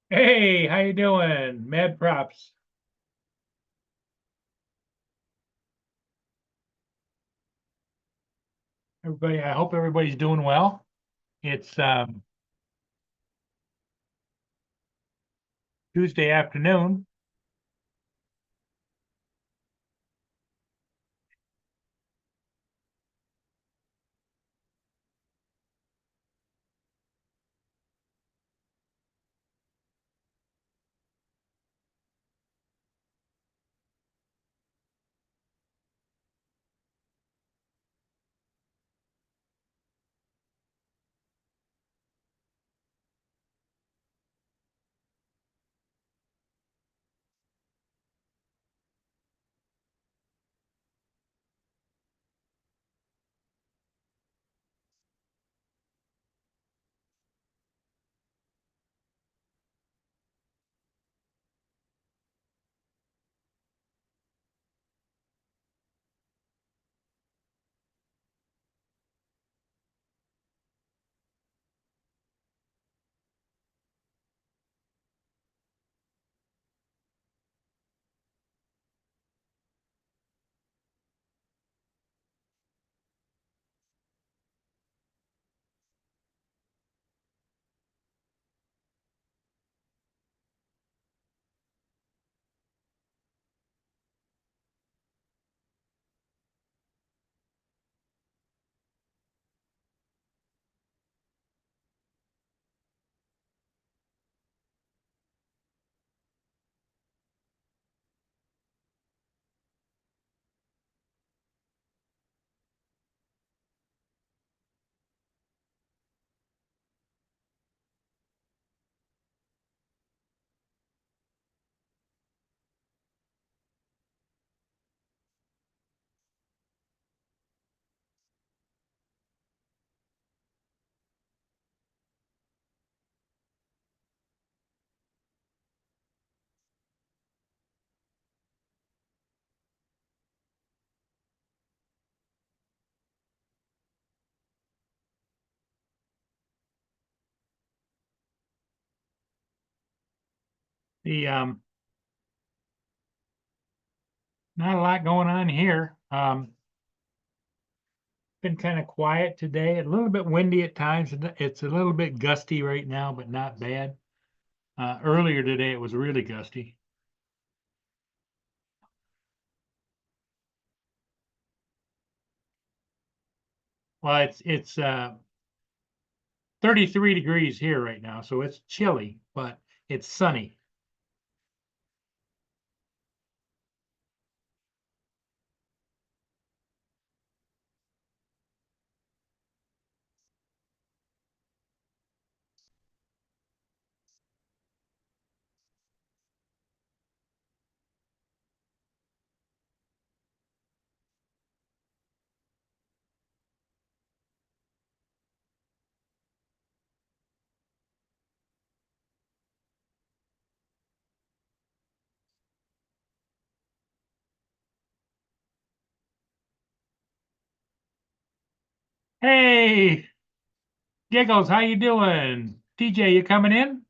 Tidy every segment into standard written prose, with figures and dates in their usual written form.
Hey, how you doing? Mad props. Everybody, I hope everybody's doing well. It's Tuesday afternoon. The not a lot going on here. Been kind of quiet today, a little bit windy at times. It's a little bit gusty right now, but not bad. Earlier today, it was really gusty. Well, it's 33 degrees here right now, so it's chilly, but it's sunny. Hey, Giggles, how you doing? TJ, you coming in?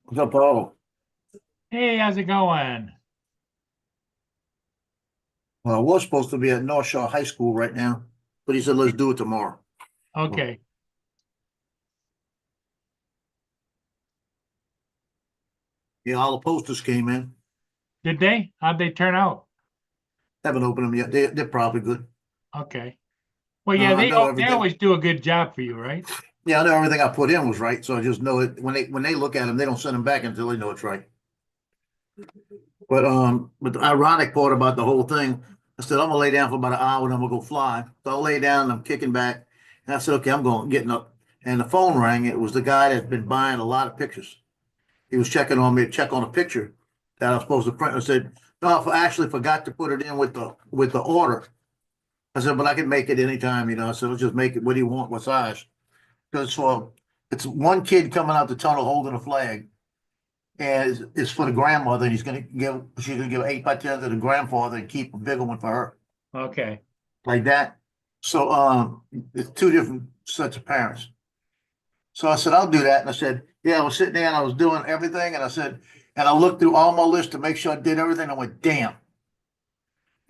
What's up, Paul? Hey, how's it going? Well, I was supposed to be at North Shore High School right now, but he said, let's do it tomorrow. Okay. Yeah, all the posters came in. Did they? How'd they turn out? Haven't opened them yet. They're probably good. Okay. Well, yeah, I know they everything. always do a good job for you, right? Yeah, I know everything I put in was right. So I just know it when they look at them, they don't send them back until they know it's right. But the ironic part about the whole thing, I said, I'm gonna lay down for about an hour and I'm gonna go fly. So I lay down and I'm kicking back. And I said, okay, getting up. And the phone rang. It was the guy that's been buying a lot of pictures. He was checking on me to check on a picture that I was supposed to print. I said, no, I actually forgot to put it in with the order. I said, but I can make it anytime, you know. I said, let's just make it. What do you want? What size? Because it's one kid coming out the tunnel holding a flag, and it's for the grandmother. And she's gonna give 8x10 to the grandfather and keep a bigger one for her, Okay. like that. So it's two different sets of parents. So I said, I'll do that. And I said, yeah, I was sitting there and I was doing everything. And I said, and I looked through all my list to make sure I did everything. I went, damn.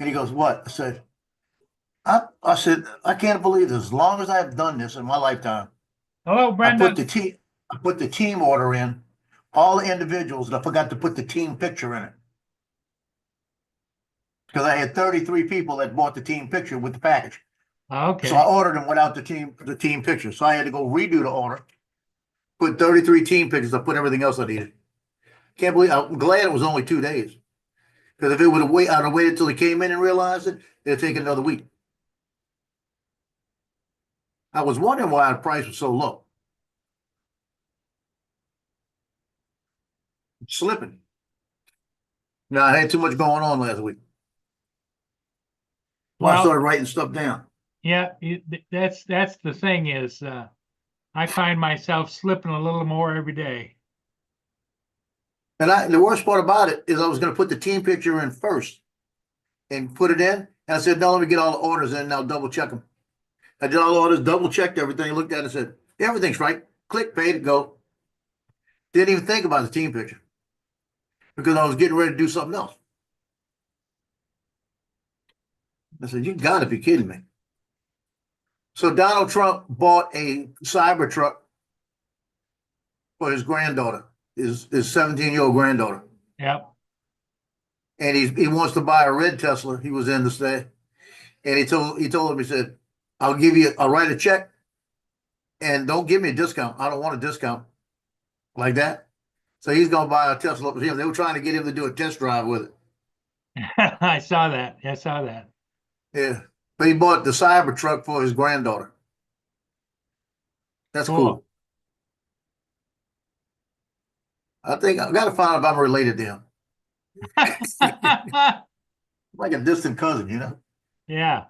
And he goes, what? I said, I can't believe this. As long as I've done this in my lifetime, Hello, I Brenda. put the team, I put the team order in, all the individuals, and I forgot to put the team picture in it. Because I had 33 people that bought the team picture with the package. So I Okay. ordered them without the team picture. So I had to go redo the order, put 33 team pictures, I put everything else I needed. Can't believe I'm glad it was only 2 days. Because if it would have I'd have waited till he came in and realized it, it'd take another week. I was wondering why the price was so low. It's slipping. Now I had too much going on last week. So I Well, started writing stuff down. yeah, that's the thing is I find myself slipping a little more every day. And the worst part about it is I was going to put the team picture in first and put it in. And I said, no, let me get all the orders in and I'll double check them. I did all the orders, double checked everything, looked at it and said, everything's right. Click, paid it, go. Didn't even think about the team picture because I was getting ready to do something else. I said, you got to be kidding me. So Donald Trump bought a Cybertruck for his granddaughter, his 17-year-old granddaughter. Yep. And he wants to buy a red Tesla. He was in the state. And he told him, he said, I'll write a check and don't give me a discount. I don't want a discount like that. So he's gonna buy a Tesla. They were trying to get him to do a test drive with it. I saw that. I saw that. Yeah. But he bought the Cybertruck for his granddaughter. That's Cool. cool. I think I gotta find out if I'm related to him. Like a distant cousin, you know? Yeah.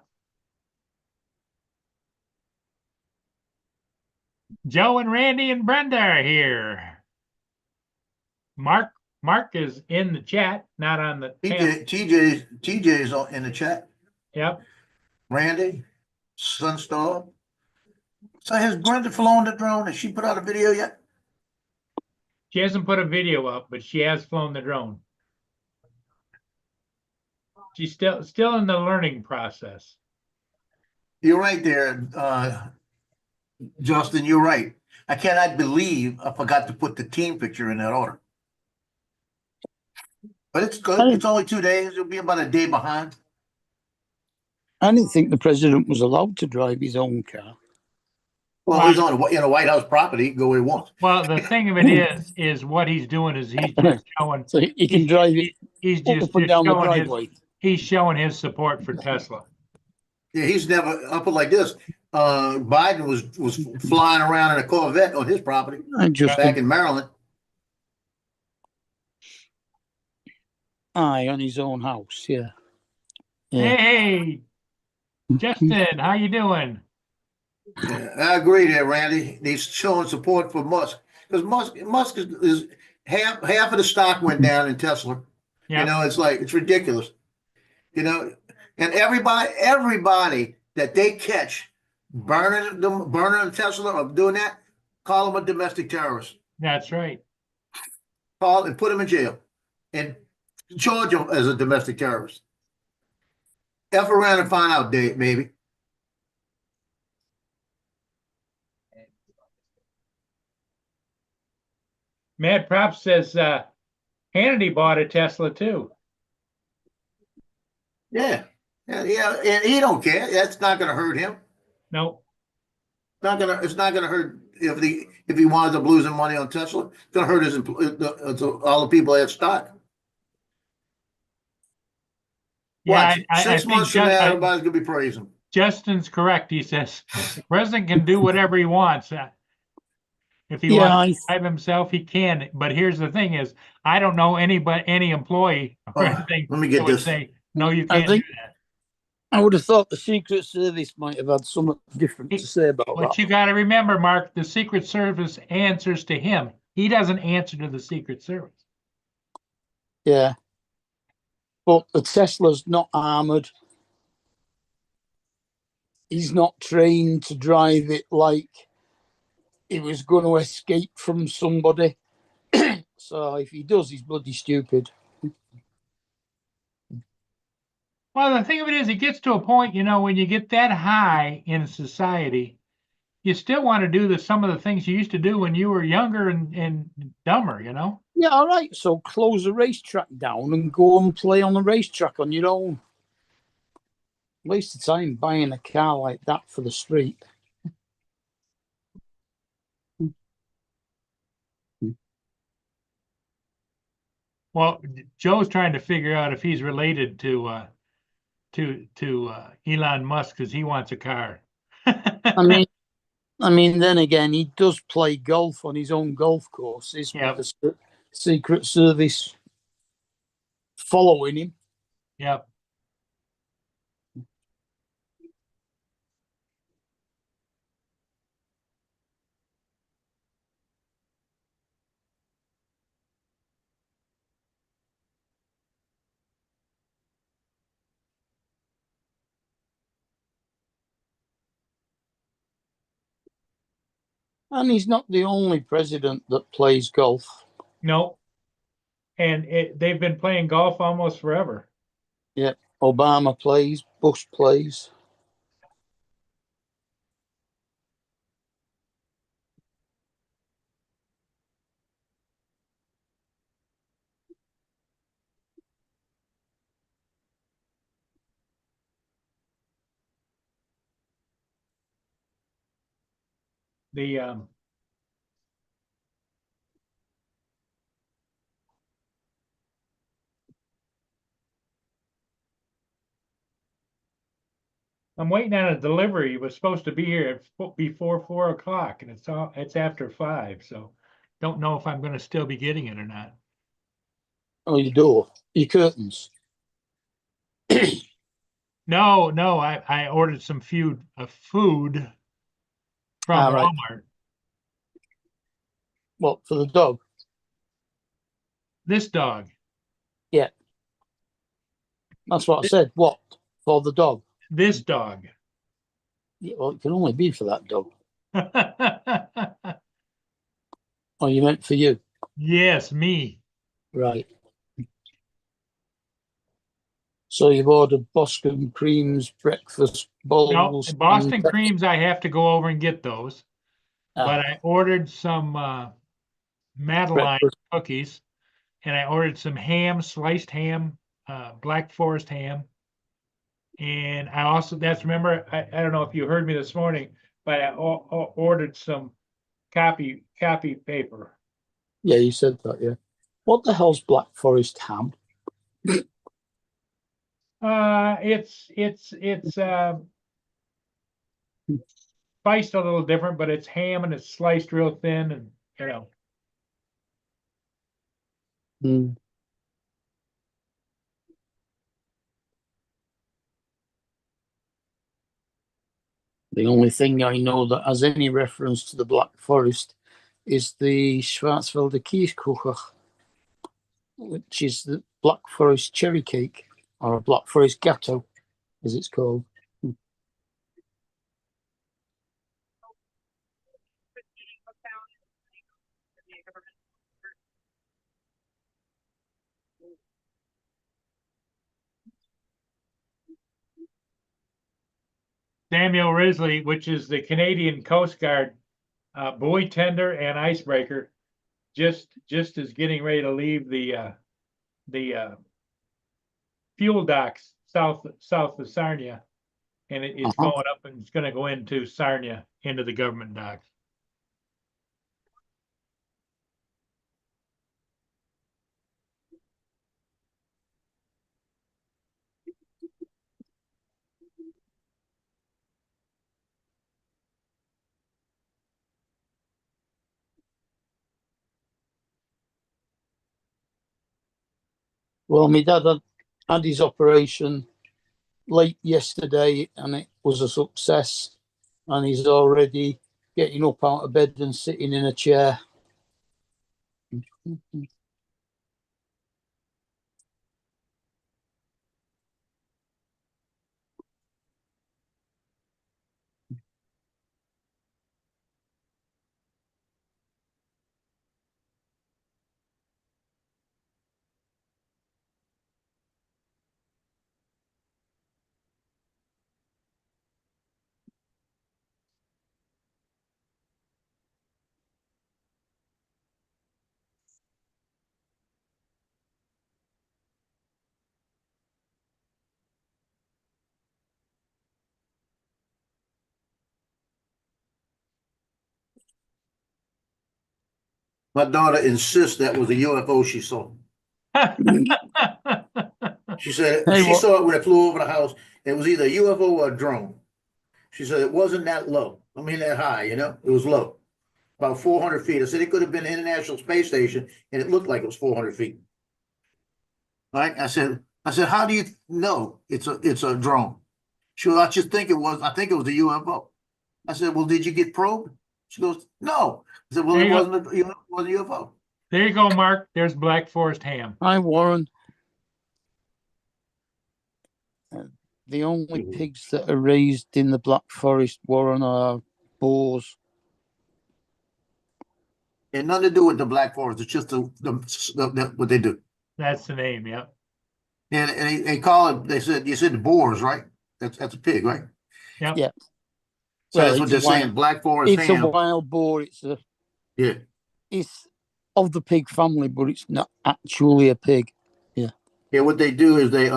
Joe and Randy and Brenda are here. Mark is in the chat, not on the panel. TJ's in the chat. Yep. Randy, Sunstar. So has Brenda flown the drone? Has she put out a video yet? She hasn't put a video up, but she has flown the drone. She's still in the learning process. You're right there, Justin. You're right. I cannot believe I forgot to put the team picture in that order. But it's good. It's only 2 days. It'll be about a day behind. I didn't think the president was allowed to drive his own car. Well, he's on a White House property. He can go where he wants. Well, the thing of it is what he's doing is he's just showing. So he can drive it He's just up and down the showing driveway. he's showing his support for Tesla. Yeah, he's never up like this. Biden was flying around in a Corvette on his property back in Maryland. Aye, on his own house, yeah. Hey, Justin, how you doing? Yeah, I agree there, Randy. He's showing support for Musk because Musk is half of the stock went down in Tesla. Yep. You know, it's ridiculous. You know, and everybody that they catch burning a Tesla or doing that, call them a domestic terrorist. That's right. Call and put them in jail and charge them as a domestic terrorist. F around and find out, Dave, maybe. Mad Prop says Hannity bought a Tesla too. Yeah, and he don't care. That's not going to hurt him. No, it's not gonna hurt if he winds up losing money on Tesla. It's gonna hurt all the people that have stock. Yeah, watch, 6 months from now, everybody's gonna be praising. Justin's correct. He says the president can do whatever he wants. If he wants to drive himself, he can. But here's the thing: is I don't know any employee or anything. Let me get this. Say, no, you can't do that. I would have thought the Secret Service might have had something different to say about that. But you got to remember, Mark, the Secret Service answers to him. He doesn't answer to the Secret Service. Yeah. But the Tesla's not armored. He's not trained to drive it like he was going to escape from somebody. So if he does, he's bloody stupid. Well, the thing of it is, it gets to a point, when you get that high in society, you still want to do some of the things you used to do when you were younger and dumber, Yeah, all right. So close the racetrack down and go and play on the racetrack on your own. Waste of time buying a car like that for the street. Well, Joe's trying to figure out if he's related to Elon Musk because he wants a car. I mean, then again, he does play golf on his own golf courses with the Secret Service following him. Yep. And he's not the only president that plays golf. No. And they've been playing golf almost forever. Yeah. Obama plays, Bush plays. I'm waiting on a delivery. It was supposed to be here before 4 o'clock, and it's after 5. So don't know if I'm going to still be getting it or not. Oh, your door, your curtains. No, I ordered some food from Right. Walmart. What, for the dog? This dog. Yeah. That's what I said. What? For the dog? This dog. Yeah, well, it can only be for that dog. Oh, you meant for you? Yes, me. Right. So you've ordered Boston creams, breakfast No, bowls. Boston creams, I have to go over and get those. But I ordered some Madeline breakfast. cookies, and I ordered some ham, sliced ham, Black Forest ham. And I also, remember, I don't know if you heard me this morning, but I ordered some copy paper. Yeah, you said that, yeah. What the hell's Black Forest ham? It's spiced a little different, but it's ham and it's sliced real thin, and you know. Mm. The only thing I know that has any reference to the Black Forest is the Schwarzwälder Käsekuchen, which is the Black Forest cherry cake, or a Black Forest Gatto, as it's called. Samuel Risley, which is the Canadian Coast Guard buoy tender and icebreaker, just is getting ready to leave the fuel docks south of Sarnia, and it's going up and it's going to go into Sarnia into the government docks. Well, my dad had his operation late yesterday, and it was a success. And he's already getting up out of bed and sitting in a chair. My daughter insists that was a UFO she saw. She said she saw it when it flew over the house. It was either a UFO or a drone. She said it wasn't that low. I mean that high, you know, it was low, about 400 feet. I said it could have been an International Space Station, and it looked like it was 400 feet. Right? I said, how do you know it's a drone? She goes, I just think it was. I think it was a UFO. I said, well, did you get probed? She goes, no. I said, well, it wasn't a UFO. There you go, Mark. There's Black Forest ham. Hi, Warren. The only pigs that are raised in the Black Forest, Warren, are boars. It had nothing to do with the Black Forest. It's just what they do. That's the name, yeah. And they call it. They said you said the boars, right? That's a pig, right? Yep. Yeah. So that's what they're saying. Black Forest It's ham. a wild boar. It's of the pig family, but it's not actually a pig. Yeah. Yeah. What they do is they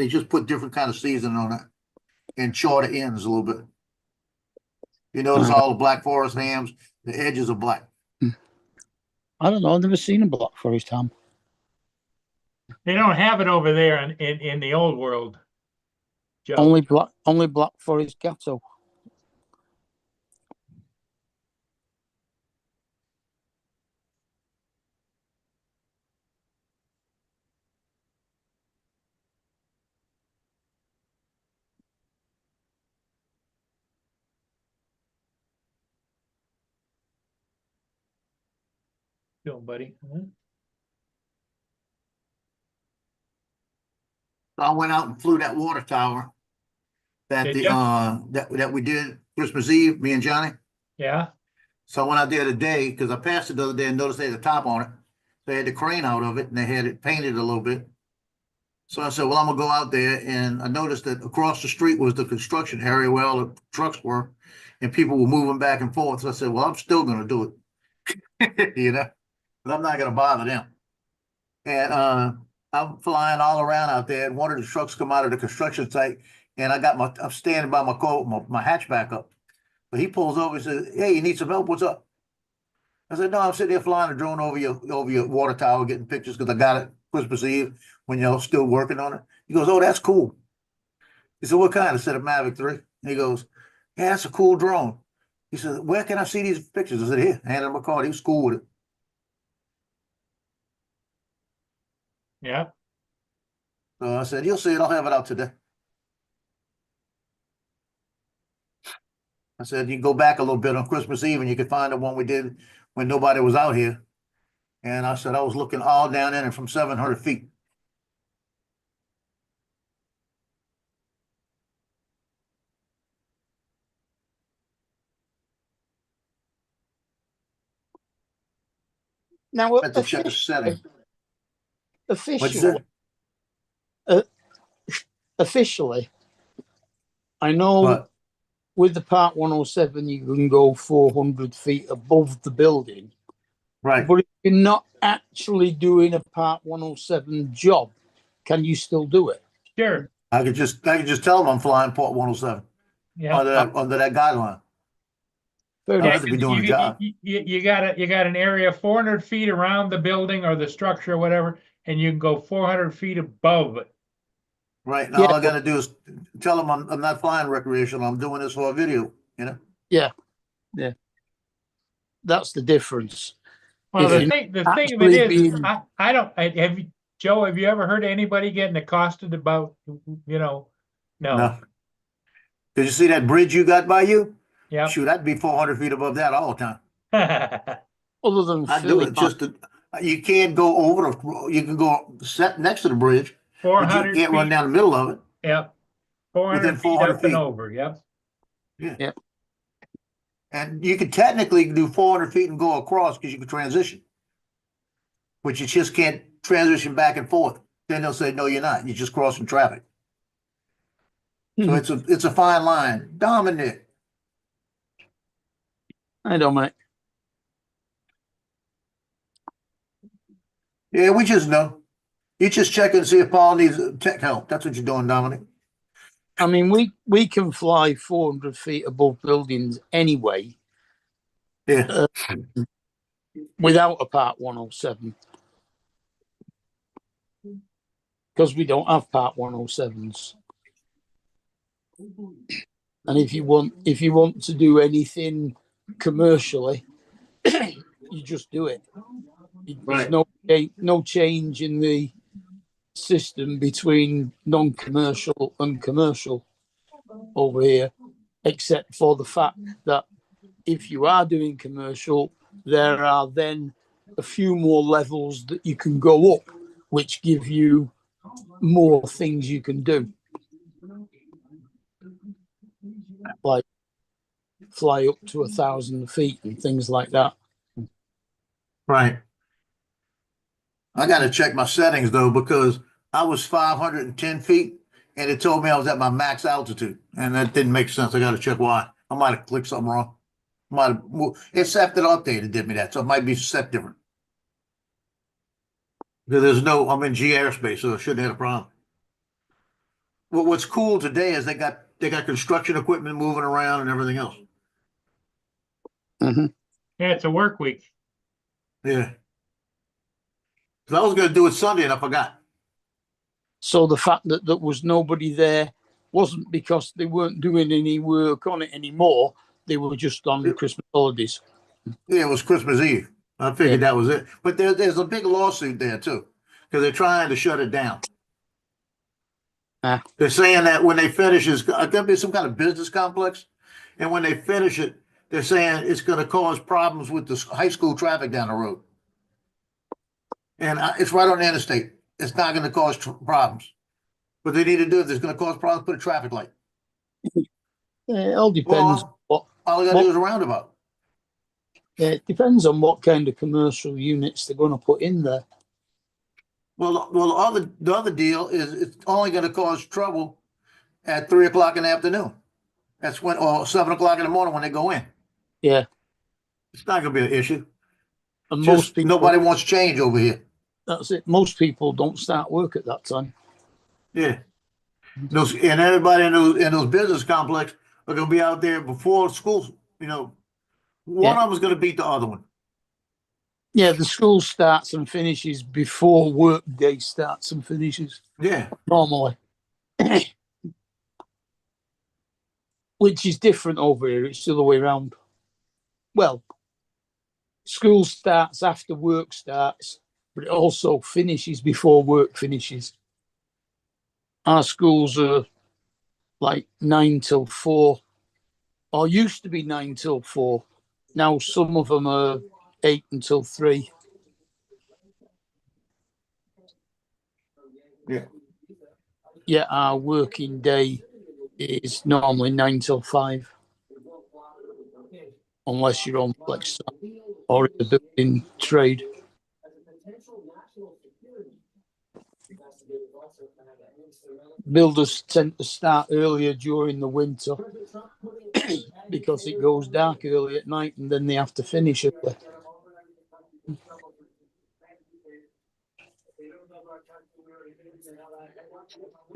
just put different kind of seasoning on it and char the ends a little bit. You notice all the Black Forest hams, the edges are black. I don't know. I've never seen a Black Forest ham. They don't have it over there in the old world, Joe. Only Black Forest Gatto. Doing, buddy? Mhm. I went out and flew that water tower that Did the, ya? that we did Christmas Eve, me and Johnny. Yeah, So I went out there today because I passed it the other day and noticed they had a top on it. They had the crane out of it and they had it painted a little bit. So I said, well, I'm gonna go out there, and I noticed that across the street was the construction area where all the trucks were, and people were moving back and forth. So I said, well, I'm still gonna do it, you know, but I'm not gonna bother them. And I'm flying all around out there, and one of the trucks come out of the construction site, and I'm standing by my car with my hatchback up. But he pulls over and says, "Hey, you need some help? What's up?" I said, "No, I'm sitting there flying a drone over your water tower, getting pictures because I got it Christmas Eve when y'all still working on it." He goes, "Oh, that's cool." He said, "What kind?" I said, "A Mavic 3." And he goes, "Yeah, that's a cool drone." He said, "Where can I see these pictures?" I said, "Here." I handed him a card. He was cool with it. yeah. So I said, "You'll see it. I'll have it out today." I said, "You can go back a little bit on Christmas Eve and you can find the one we did when nobody was out here." And I said, I was looking all down in it from 700 feet. Now, Had to check the setting. What'd you officially, say? officially, I know But with the Part 107, you can go 400 feet above the building. right. But if you're not actually doing a Part 107 job, can you still do it? Sure. I could just tell them I'm flying Port 107 Yeah. under that guideline. Fair I don't Yeah, enough. have to be doing a job. you got an area 400 feet around the building or the structure or whatever, and you can go 400 feet above it. Right. And Yeah, all I got to do is tell them I'm not flying recreational. I'm doing this for a video, you know? Yeah. That's the difference. Well, If the you're thing of it actually is, being- I don't, have you, Joe, have you ever heard anybody getting accosted about, no. No. Did you see that bridge you got by you? Yeah. Shoot, I'd be 400 feet above that all the time. Other than I'd do Philly, it just to, you can't go over you can go set next to the bridge, but you 400 can't run feet. down the middle of it. Yep. 400 Within feet 400 up and feet. over. Yep. Yeah. And you could technically do 400 feet and go across because you can transition, but you just can't transition back and forth. Then they'll say, no, you're not. You're just crossing traffic. So it's a fine line. Dominic. I don't mind. Yeah, we just know. You just check and see if Paul needs tech help. That's what you're doing, Dominic. I mean, we can fly 400 feet above buildings anyway. Yeah. Without a Part 107. Because we don't have Part 107s. And if you want to do anything commercially, you just do it. There's no change in the system between non-commercial and commercial over here, except for the fact that if you are doing commercial, there are then a few more levels that you can go up, which give you more things you can do, like fly up to 1,000 feet and things like that. Right. I got to check my settings though, because I was 510 feet and it told me I was at my max altitude, and that didn't make sense. I got to check why. I might have clicked something wrong. It's after the update it did me that, so it might be set different. Because I'm in G airspace, so I shouldn't have a problem. Well, what's cool today is they got construction equipment moving around and everything else. Mm-hmm. Yeah, it's a work week. Yeah. Because I was going to do it Sunday and I forgot. So the fact that there was nobody there wasn't because they weren't doing any work on it anymore. They were just on Christmas holidays. Yeah, it was Christmas Eve. I figured that was it. But there's a big lawsuit there too, because they're trying to shut it down. They're saying that when they finish, it's going to be some kind of business complex. And when they finish it, they're saying it's going to cause problems with the high school traffic down the road. And it's right on the interstate. It's not gonna cause problems. What they need to do, if it's gonna cause problems, put a traffic light. It all depends. All they gotta do is a roundabout. It depends on what kind of commercial units they're going to put in there. Well, the other deal is it's only gonna cause trouble at 3 o'clock in the afternoon. That's when, or 7 o'clock in the morning when they go in. Yeah. It's not gonna be an issue. And Just nobody wants change over here. That's it. Most people don't start work at that time. Yeah. And everybody in those business complex are gonna be out there before school, one of them is gonna beat the other one. Yeah, the school starts and finishes before work day starts and finishes. Yeah. Normally. Which is different over here. It's the other way around. Well, school starts after work starts, but it also finishes before work finishes. Our schools are like 9 till 4, or used to be 9 till 4. Now some of them are 8 until 3. Yeah. Yeah, our working day is normally 9 till 5. Unless you're on flex or in the building trade. Builders tend to start earlier during the winter because it goes dark early at night and then they have to finish early.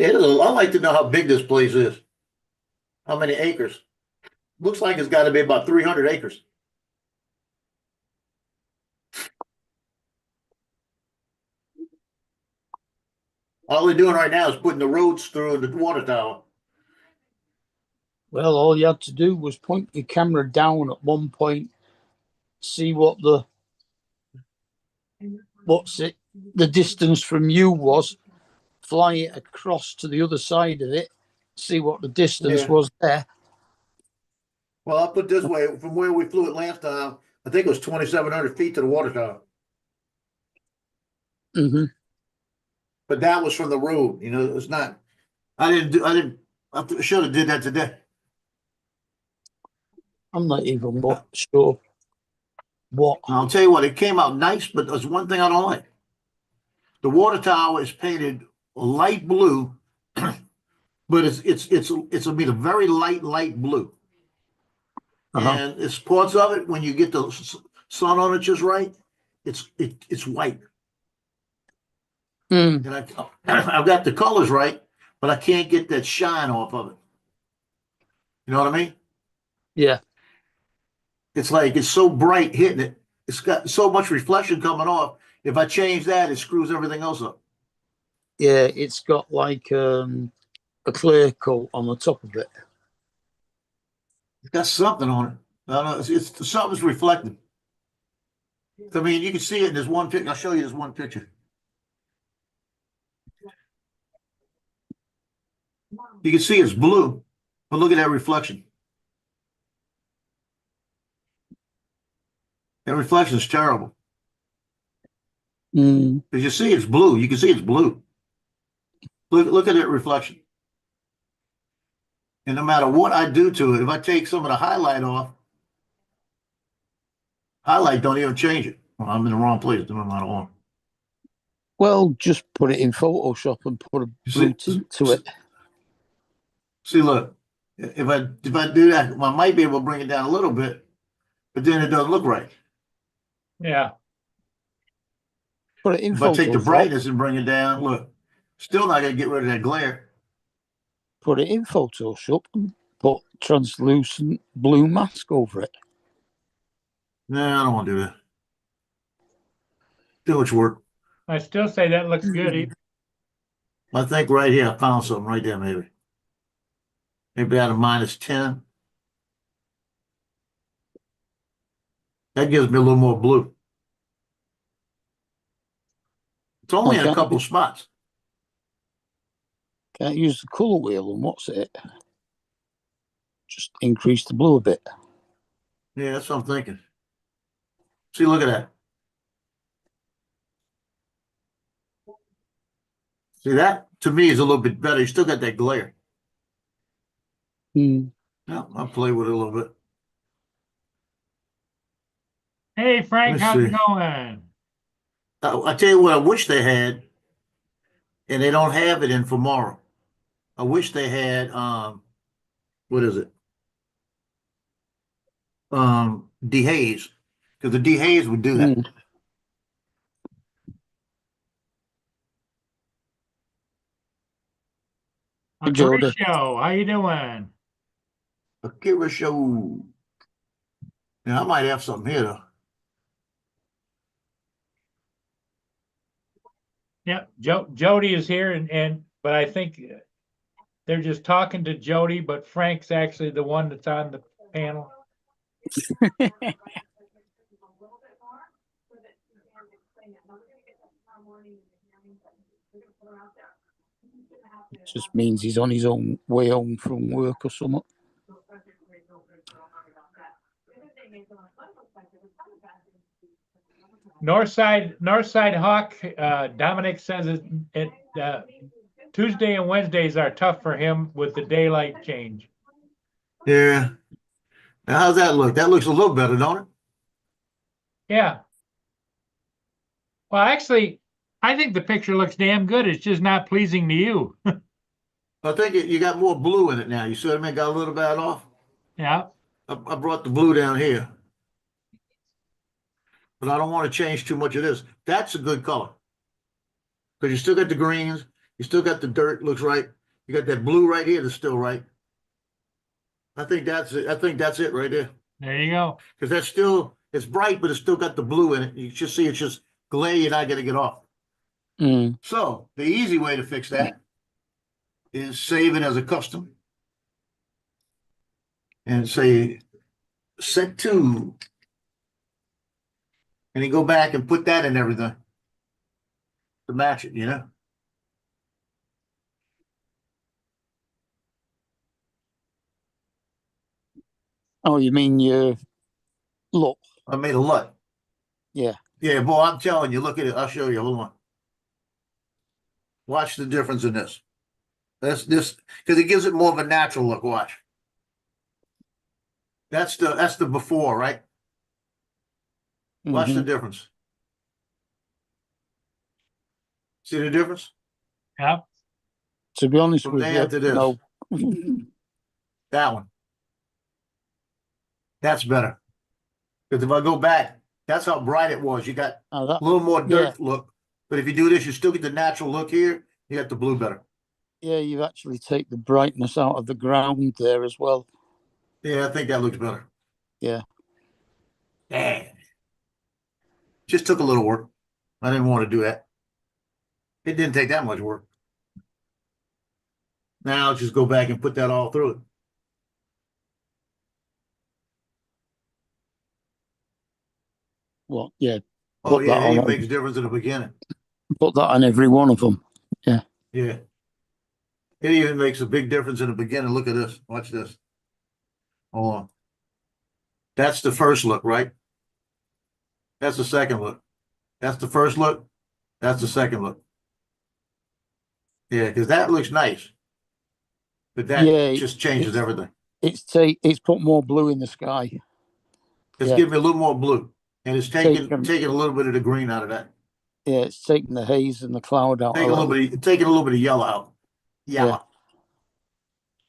I'd like to know how big this place is. How many acres? Looks like it's got to be about 300 acres. All they're doing right now is putting the roads through the water tower. Well, all you had to do was point your camera down at one point, see the distance from you was, fly it across to the other side of it, see what the distance was there. Well, I'll put it this way, from where we flew it last time, I think it was 2,700 feet to the water tower. Mm-hmm. But that was from the road, it's not, I should have did that today. I'm not even sure what. I'll tell you what, it came out nice, but there's one thing I don't like. The water tower is painted light blue, but it's a very light blue. And it's parts of it, when you get the sun on it just right, it's white. And I've got the colors right, but I can't get that shine off of it. You know what I mean? Yeah. It's like it's so bright hitting it. It's got so much reflection coming off. If I change that, it screws everything else up. Yeah, it's got like a clear coat on the top of it. It's got something on it. I don't know. It's something's reflecting. I mean, you can see it in this one picture. I'll show you this one picture. You can see it's blue, but look at that reflection. That reflection is terrible. Because you see it's blue. You can see it's blue. Look at that reflection. And no matter what I do to it, if I take some of the highlight off, highlight don't even change it. Well, I'm in the wrong place. I'm not on. Well, just put it in Photoshop and put a blue tint to it. See, look, if I do that, I might be able to bring it down a little bit, but then it doesn't look right. Yeah. Put it in If I take the brightness and bring it down, look, still not going to get rid of that glare. Put it in Photoshop and put translucent blue mask over it. No, I don't want to do that. Too much work. I still say that looks good. I think right here, I found something right there, maybe. Maybe out of -10. That gives me a little more blue. It's only in a couple of spots. Can't use the color wheel and what's it? Just increase the blue a bit. Yeah, that's what I'm thinking. See, look at that. See, that to me is a little bit better. You still got that glare. Hmm. Yeah, I'll play with it a little bit. Hey, Frank, Let's how's it see. going? I tell you what, I wish they had, and they don't have it in tomorrow. I wish they had, what is it? DeHaze, because the DeHaze would do that. Hmm. Jordan. Show, how you doing? Akira Show. Now, I might have something here, though. Yeah, Jody is here, but I think they're just talking to Jody, but Frank's actually the one that's on the panel. It just means he's on his own way home from work or something. Northside Hawk, Dominic says Tuesday and Wednesdays are tough for him with the daylight change. Yeah. Now, how's that look? That looks a little better, don't it? Yeah. Well, actually, I think the picture looks damn good. It's just not pleasing to you. I think you got more blue in it now. You see what I mean? Got a little bit off. Yeah. I brought the blue down here. But I don't want to change too much of this. That's a good color. Because you still got the greens. You still got the dirt, looks right. You got that blue right here that's still right. I think that's it. I think that's it right there. There you go. Because that's still, it's bright, but it's still got the blue in it. You just see it's just glare, you're not going to get off. Mm. So the easy way to fix that is save it as a custom. And say set to. And you go back and put that in everything to match it, you know? Oh, you mean your look? I made a LUT. Yeah. Yeah, boy, I'm telling you, look at it. I'll show you a little one. Watch the difference in this. That's this, because it gives it more of a natural look. Watch. That's the before, right? Watch the Mhm. difference. See the difference? Yeah. To be honest From with there you, to this. no. That one. That's better. Because if I go back, that's how bright it was. You got Oh, a little more dirt yeah. look. But if you do this, you still get the natural look here. You got the blue better. Yeah, you actually take the brightness out of the ground there as well. Yeah, I think that looks better. Yeah. Damn. Just took a little work. I didn't want to do that. It didn't take that much work. Now I'll just go back and put that all through it. Well, yeah. Oh, Put yeah, that on it makes a difference in the beginning. Put that on every one of them. Yeah. It even makes a big difference in the beginning. Look at this. Watch this. Hold on. That's the first look, right? That's the second look. That's the first look. That's the second look. Yeah, because that looks nice. But that just changes everything. It's put more blue in the sky. It's giving me a little more blue. And it's taking a little bit of the green out of that. Yeah, it's taking the haze and the cloud out. Taking a little bit of yellow out. Yellow. Yeah.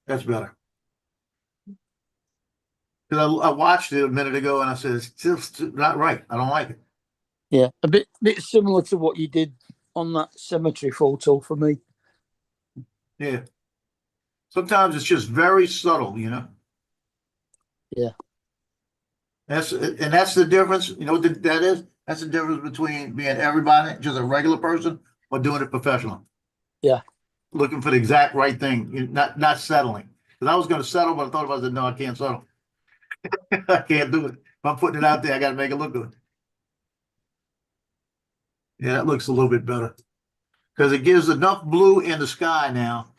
That's better. Because I watched it a minute ago and I said, it's just not right. I don't like it. Yeah, a bit similar to what you did on that cemetery photo for me. Yeah. Sometimes it's just very subtle, you know? Yeah. That's the difference. You know what that is? That's the difference between being everybody, just a regular person, or doing it professional. Yeah. Looking for the exact right thing, not settling. Because I was going to settle, but I thought about it, no, I can't settle. I can't do it. If I'm putting it out there, I got to make it look good. Yeah, that looks a little bit better. Because it gives enough blue in the sky now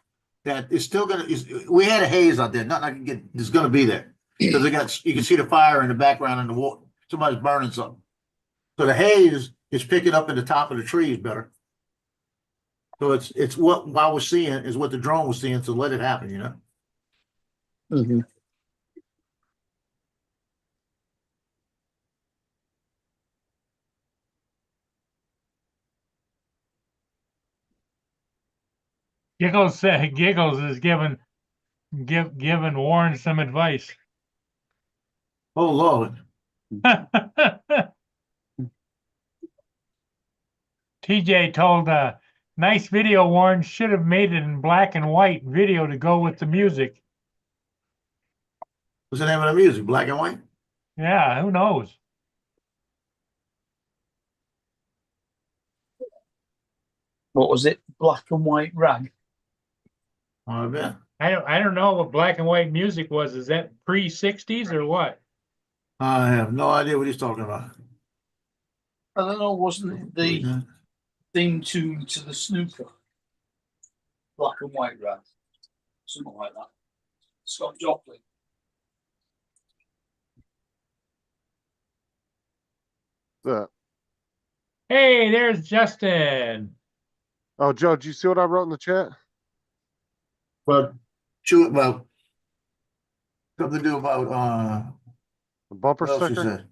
that it's still going to, we had a haze out there. Nothing I can get, it's going to be there. Because you can see the fire in the background and the water. Somebody's burning something. So the haze is picking up in the top of the trees better. So it's what I was seeing is what the drone was seeing, so let it happen, you know? Mm-hmm. Giggles is giving Warren some advice. Oh, Lord. TJ told nice video, Warren. Should have made it in black and white video to go with the music. What's the name of the music? Black and white? Yeah, who knows? What was it? Black and white rag. I bet. I don't know what black and white music was. Is that pre-60s or what? I have no idea what he's talking about. I don't know. Wasn't it the theme tune to the snooker? Black and white rag. Something like that. Scott Joplin. Hey, there's Justin. Oh, Joe, did you see what I wrote in the chat? But about something to do about The bumper what else you sticker? said?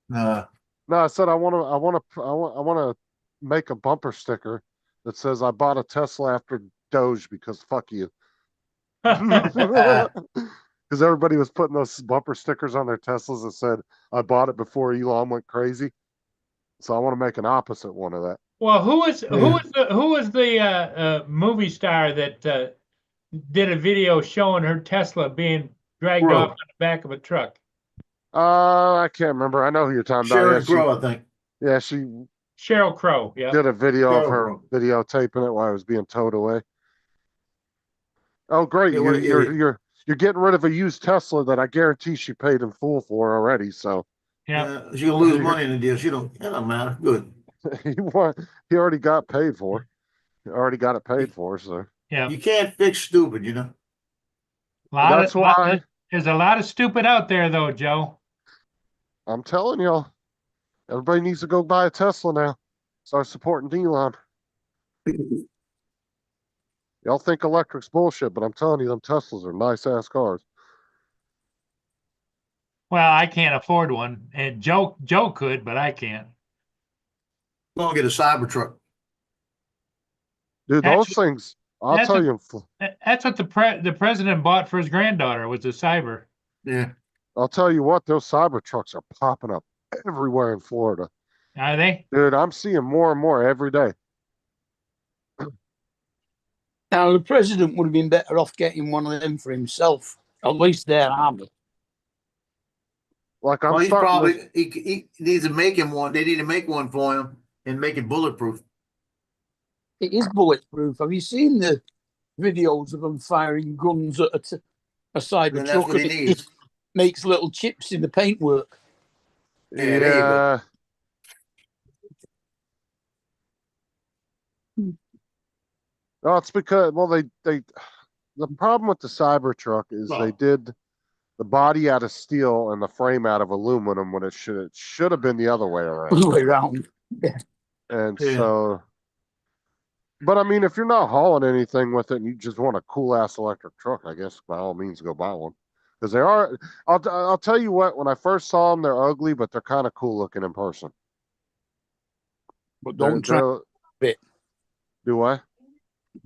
No. No, I said I want to make a bumper sticker that says I bought a Tesla after Doge because fuck you. Because everybody was putting those bumper stickers on their Teslas that said I bought it before Elon went crazy. So I want to make an opposite one of that. Well, who was the movie star that did a video showing her Tesla being dragged Crow. off on the back of a truck? I can't remember. I know who you're talking about. Sharon Crow, I think. Yeah, she Sheryl Crow. Yeah. did a video of Sheryl her Crow. videotaping it while it was being towed away. Oh, great! Yeah, what an idiot. You're getting rid of a used Tesla that I guarantee she paid in full for already. So Yeah. She gonna lose money in the deal. It don't matter. Good. he already got paid for. He already got it paid for. So Yeah. You can't fix stupid, you know. that's why there's a lot of stupid out there, though, Joe. I'm telling y'all, everybody needs to go buy a Tesla now. Start supporting Elon. Y'all think electric's bullshit, but I'm telling you, them Teslas are nice ass cars. Well, I can't afford one, and Joe could, but I can't. I'm gonna get a Cybertruck. Dude, those things, I'll tell you, That's what the president bought for his granddaughter, was a Cyber. Yeah. I'll tell you what, those Cybertrucks are popping up everywhere in Florida. Are they? Dude, I'm seeing more and more every day. Now, the president would have been better off getting one of them for himself. At least they're armed. Like I'm Well, he's starting probably he needs to make him one. They need to make one for him and make it bulletproof. It is bulletproof. Have you seen the videos of them firing guns at a side of And the that's truck? what he And needs. it makes little chips in the paintwork. Yeah, there you go. No, it's because they the problem with the Cybertruck is they did the body out of steel and the frame out of aluminum when it should have been the other way around. All the way around. Yeah. And Yeah. so, but I mean, if you're not hauling anything with it and you just want a cool ass electric truck, I guess by all means go buy one. Because they are, I'll tell you what, when I first saw them, they're ugly, but they're kind of cool looking in person. But don't try and jump it. Do I?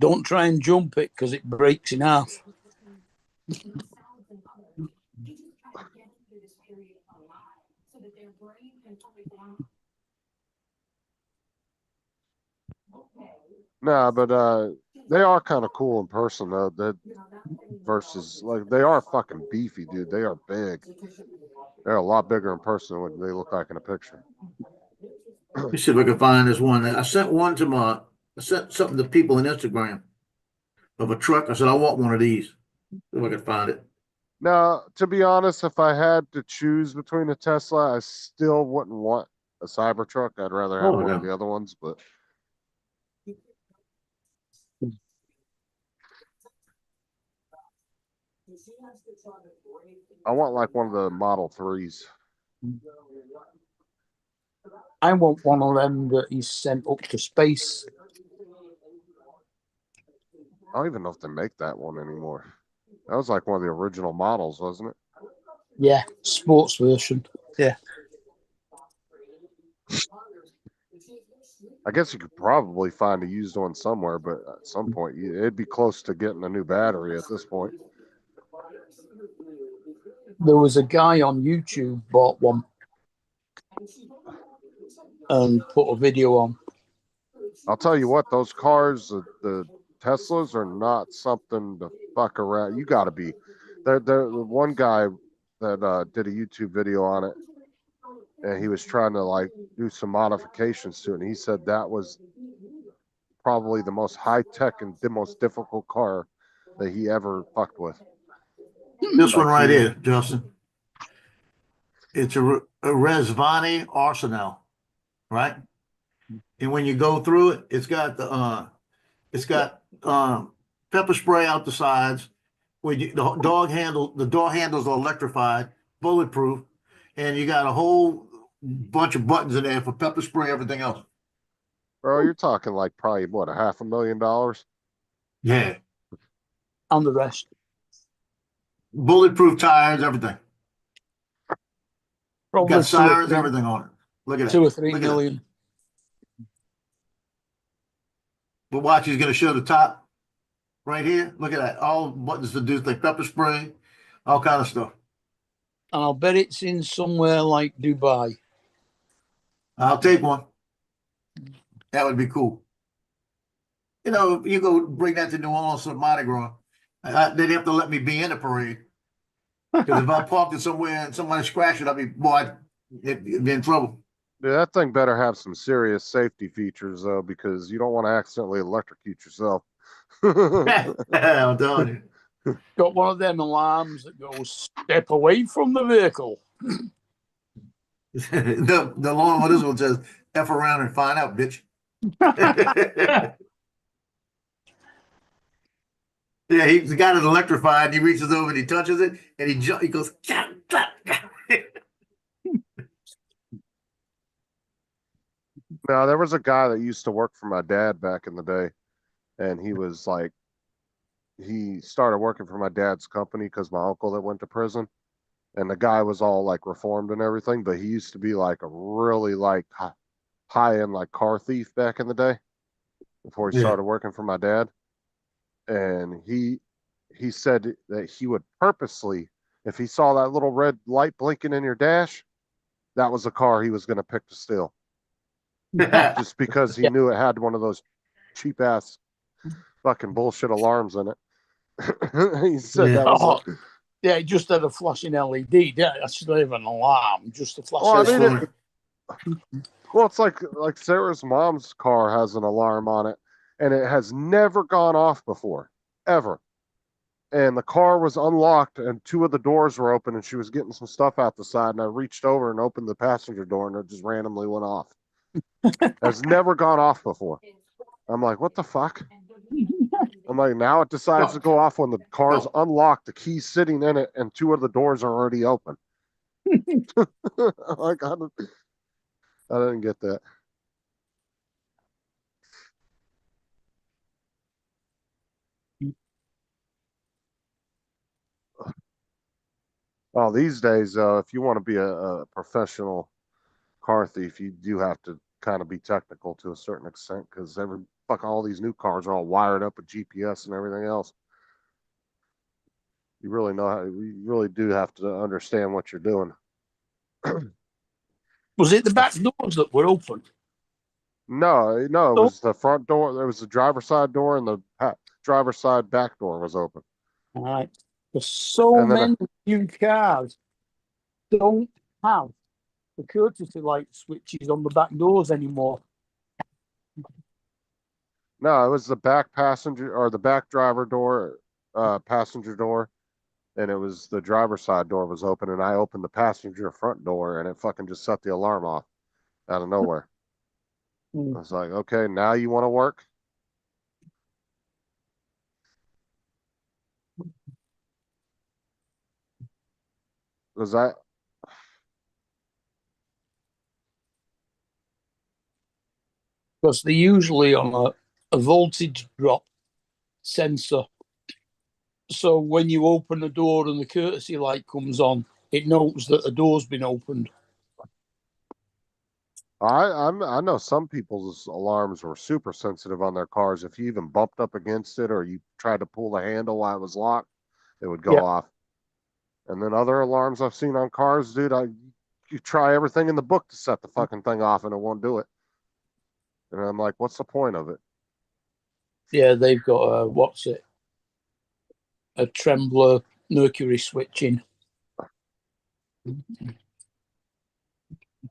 Don't try and jump it because it breaks in half. Nah, but they are kind of cool in person though. That versus like they are fucking beefy, dude. They are big. They're a lot bigger in person than what they look like in a picture. Let me see if I can find this one. I sent something to people on Instagram of a truck. I said, I want one of these. See if I can find it. Now, to be honest, if I had to choose between a Tesla, I still wouldn't want a Cybertruck. I'd rather have one of the other ones, but I want like one of the Model 3s. I want one of them that he's sent up to space. I don't even know if they make that one anymore. That was like one of the original models, wasn't it? Yeah, sports version. Yeah. I guess you could probably find a used one somewhere, but at some point it'd be close to getting a new battery at this point. There was a guy on YouTube bought one and put a video on. I'll tell you what, those cars, the Teslas, are not something to fuck around. You got to be. They're the one guy that did a YouTube video on it, and he was trying to like do some modifications to it. And he said that was probably the most high tech and the most difficult car that he ever fucked with. This one right here, Justin. It's a Rezvani Arsenal, right? And when you go through it, it's got pepper spray out the sides. When the door handles are electrified, bulletproof, and you got a whole bunch of buttons in there for pepper spray, everything else. Bro, you're talking like probably what, $500,000? Yeah. And the rest. Bulletproof tires, everything. Probably Got sirens, everything on it. Look at that. 2 or 3 million. But watch, he's going to show the top right here. Look at that. All buttons to do, like pepper spray, all kind of stuff. And I'll bet it's in somewhere like Dubai. I'll take one. That would be cool. You know, you go bring that to New Orleans for Mardi Gras. They'd have to let me be in the parade. Because if I parked it somewhere and somebody scratched it, I'd be in trouble. Dude, that thing better have some serious safety features though, because you don't want to accidentally electrocute yourself. I'm telling you. Got one of them alarms that goes step away from the vehicle. The long one, this one says F around and find out, bitch. Yeah, he's got it electrified. He reaches over and he touches it, and he goes. Now, there was a guy that used to work for my dad back in the day, and he was like, he started working for my dad's company because my uncle that went to prison, and the guy was all like reformed and everything, but he used to be like a really like high end like car thief back in the day before he started working for my dad. And he said that he would purposely, if he saw that little red light blinking in your dash, that was a car he was going to pick to steal. Just because he knew it had one of those cheap ass fucking bullshit alarms in it. He said that was yeah, it just had a flashing LED. That's not even an alarm, just a flashing LED. Well, it's like Sarah's mom's car has an alarm on it, and it has never gone off before, ever. And the car was unlocked, and 2 of the doors were open, and she was getting some stuff out the side, and I reached over and opened the passenger door, and it just randomly went off. Has never gone off before. I'm like, what the fuck? I'm like, now it decides to go off when the car's unlocked, the key's sitting in it, and 2 of the doors are already open. Like, I didn't get that. Well, these days, if you want to be a professional car thief, you do have to kind of be technical to a certain extent, because all these new cars are all wired up with GPS and everything else. You really do have to understand what you're doing. Was it the back doors that were open? No, it was the front door. There was the driver's side door, and the driver's side back door was open. All right. There's so many new cars don't have the courtesy light switches on the back doors anymore. No, it was the back passenger or the back driver door, passenger door, and it was the driver's side door was open, and I opened the passenger front door, and it fucking just set the alarm off out of nowhere. I was like, okay, now you want to work? Was that? Because they're usually on a voltage drop sensor. So when you open the door and the courtesy light comes on, it knows that the door's been opened. I know some people's alarms were super sensitive on their cars. If you even bumped up against it or you tried to pull the handle while it was locked, it would go off. And then other alarms I've seen on cars, dude, you try everything in the book to set the fucking thing off and it won't do it. And I'm like, what's the point of it? Yeah, they've got a trembler mercury switching.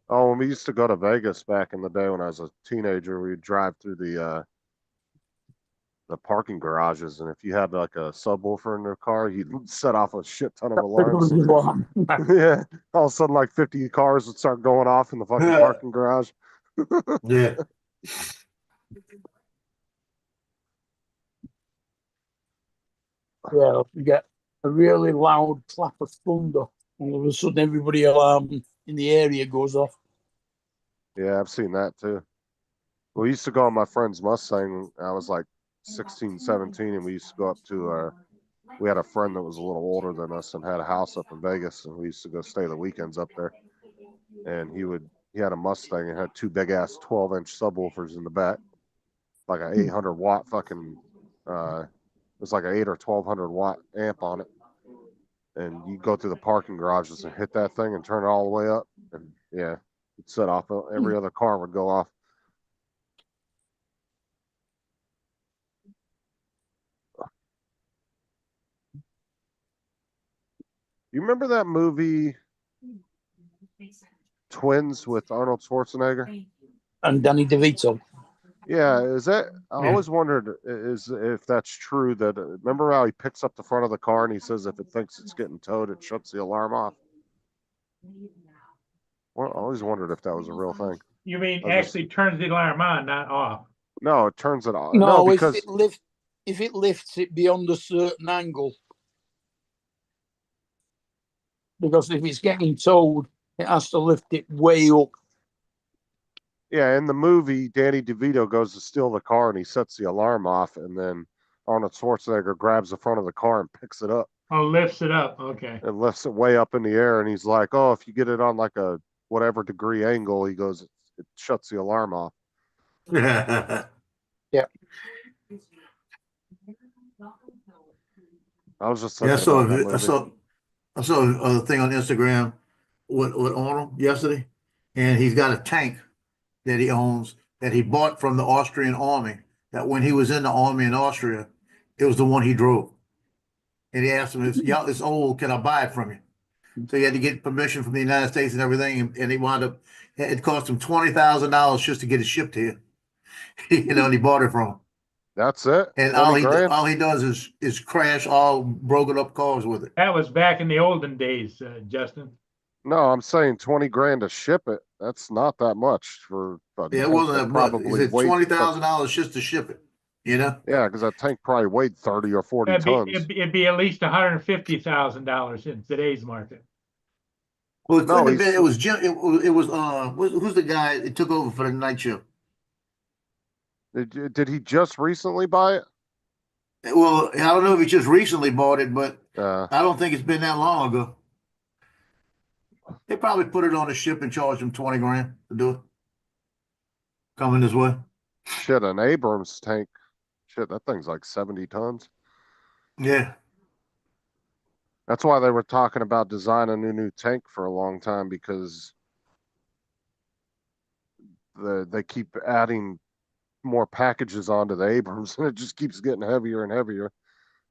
Oh, when we used to go to Vegas back in the day when I was a teenager, we'd drive through the parking garages, and if you had like a subwoofer in your car, you'd set off a shit ton of alarms. Yeah, all of a sudden, like 50 cars would start going off in the fucking parking garage. Yeah. Yeah, you get a really loud clap of thunder. All of a sudden, everybody alarm in the area goes off. Yeah, I've seen that too. We used to go on my friend's Mustang. I was like 16, 17, and we used to go up to we had a friend that was a little older than us and had a house up in Vegas, and we used to go stay the weekends up there. And he had a Mustang and had two big ass 12-inch subwoofers in the back, like an 800 watt fucking it was like an 8 or 1200 watt amp on it. And you go through the parking garages and hit that thing and turn it all the way up, and yeah, it set off. Every other car would go off. You remember that movie Twins with Arnold Schwarzenegger and Danny DeVito? Yeah, is that? I always wondered if that's true. That remember how he picks up the front of the car and he says if it thinks it's getting towed, it shuts the alarm off. Well, I always wondered if that was a real thing. You mean actually turns the alarm on, not off? No, it turns it off. No, because if it lifts it beyond a certain angle. Because if it's getting towed, it has to lift it way up. Yeah, in the movie, Danny DeVito goes to steal the car and he sets the alarm off, and then Arnold Schwarzenegger grabs the front of the car and picks it up. Oh, lifts it up. Okay. And lifts it way up in the air, and he's like, "Oh, if you get it on like a whatever degree angle," he goes, "it shuts the alarm off." Yeah. I was just Yeah, thinking I saw a thing on Instagram with Arnold yesterday, and he's got a tank that he owns that he bought from the Austrian army. That when he was in the army in Austria, it was the one he drove. And he asked him, "It's old. Can I buy it from you?" So he had to get permission from the United States and everything, and he wound up. It cost him $20,000 just to get it shipped here. And he bought it from him. That's it. And all he does is crash all broken up cars with it. That was back in the olden days, Justin. No, I'm saying 20 grand to ship it. That's not that much for. Yeah, it wasn't that much. He said $20,000 just to ship it. Yeah, because that tank probably weighed 30 or 40 tons. It'd be at least $150,000 in today's market. Well, it couldn't have been. It was Jim. It was who's the guy that took over for the night shift? Did he just recently buy it? Well, I don't know if he just recently bought it, but I don't think it's been that long ago. They probably put it on a ship and charged him 20 grand to do it. Coming this way. Shit, an Abrams tank. Shit, that thing's like 70 tons. Yeah. That's why they were talking about designing a new tank for a long time, because they keep adding more packages onto the Abrams, and it just keeps getting heavier and heavier.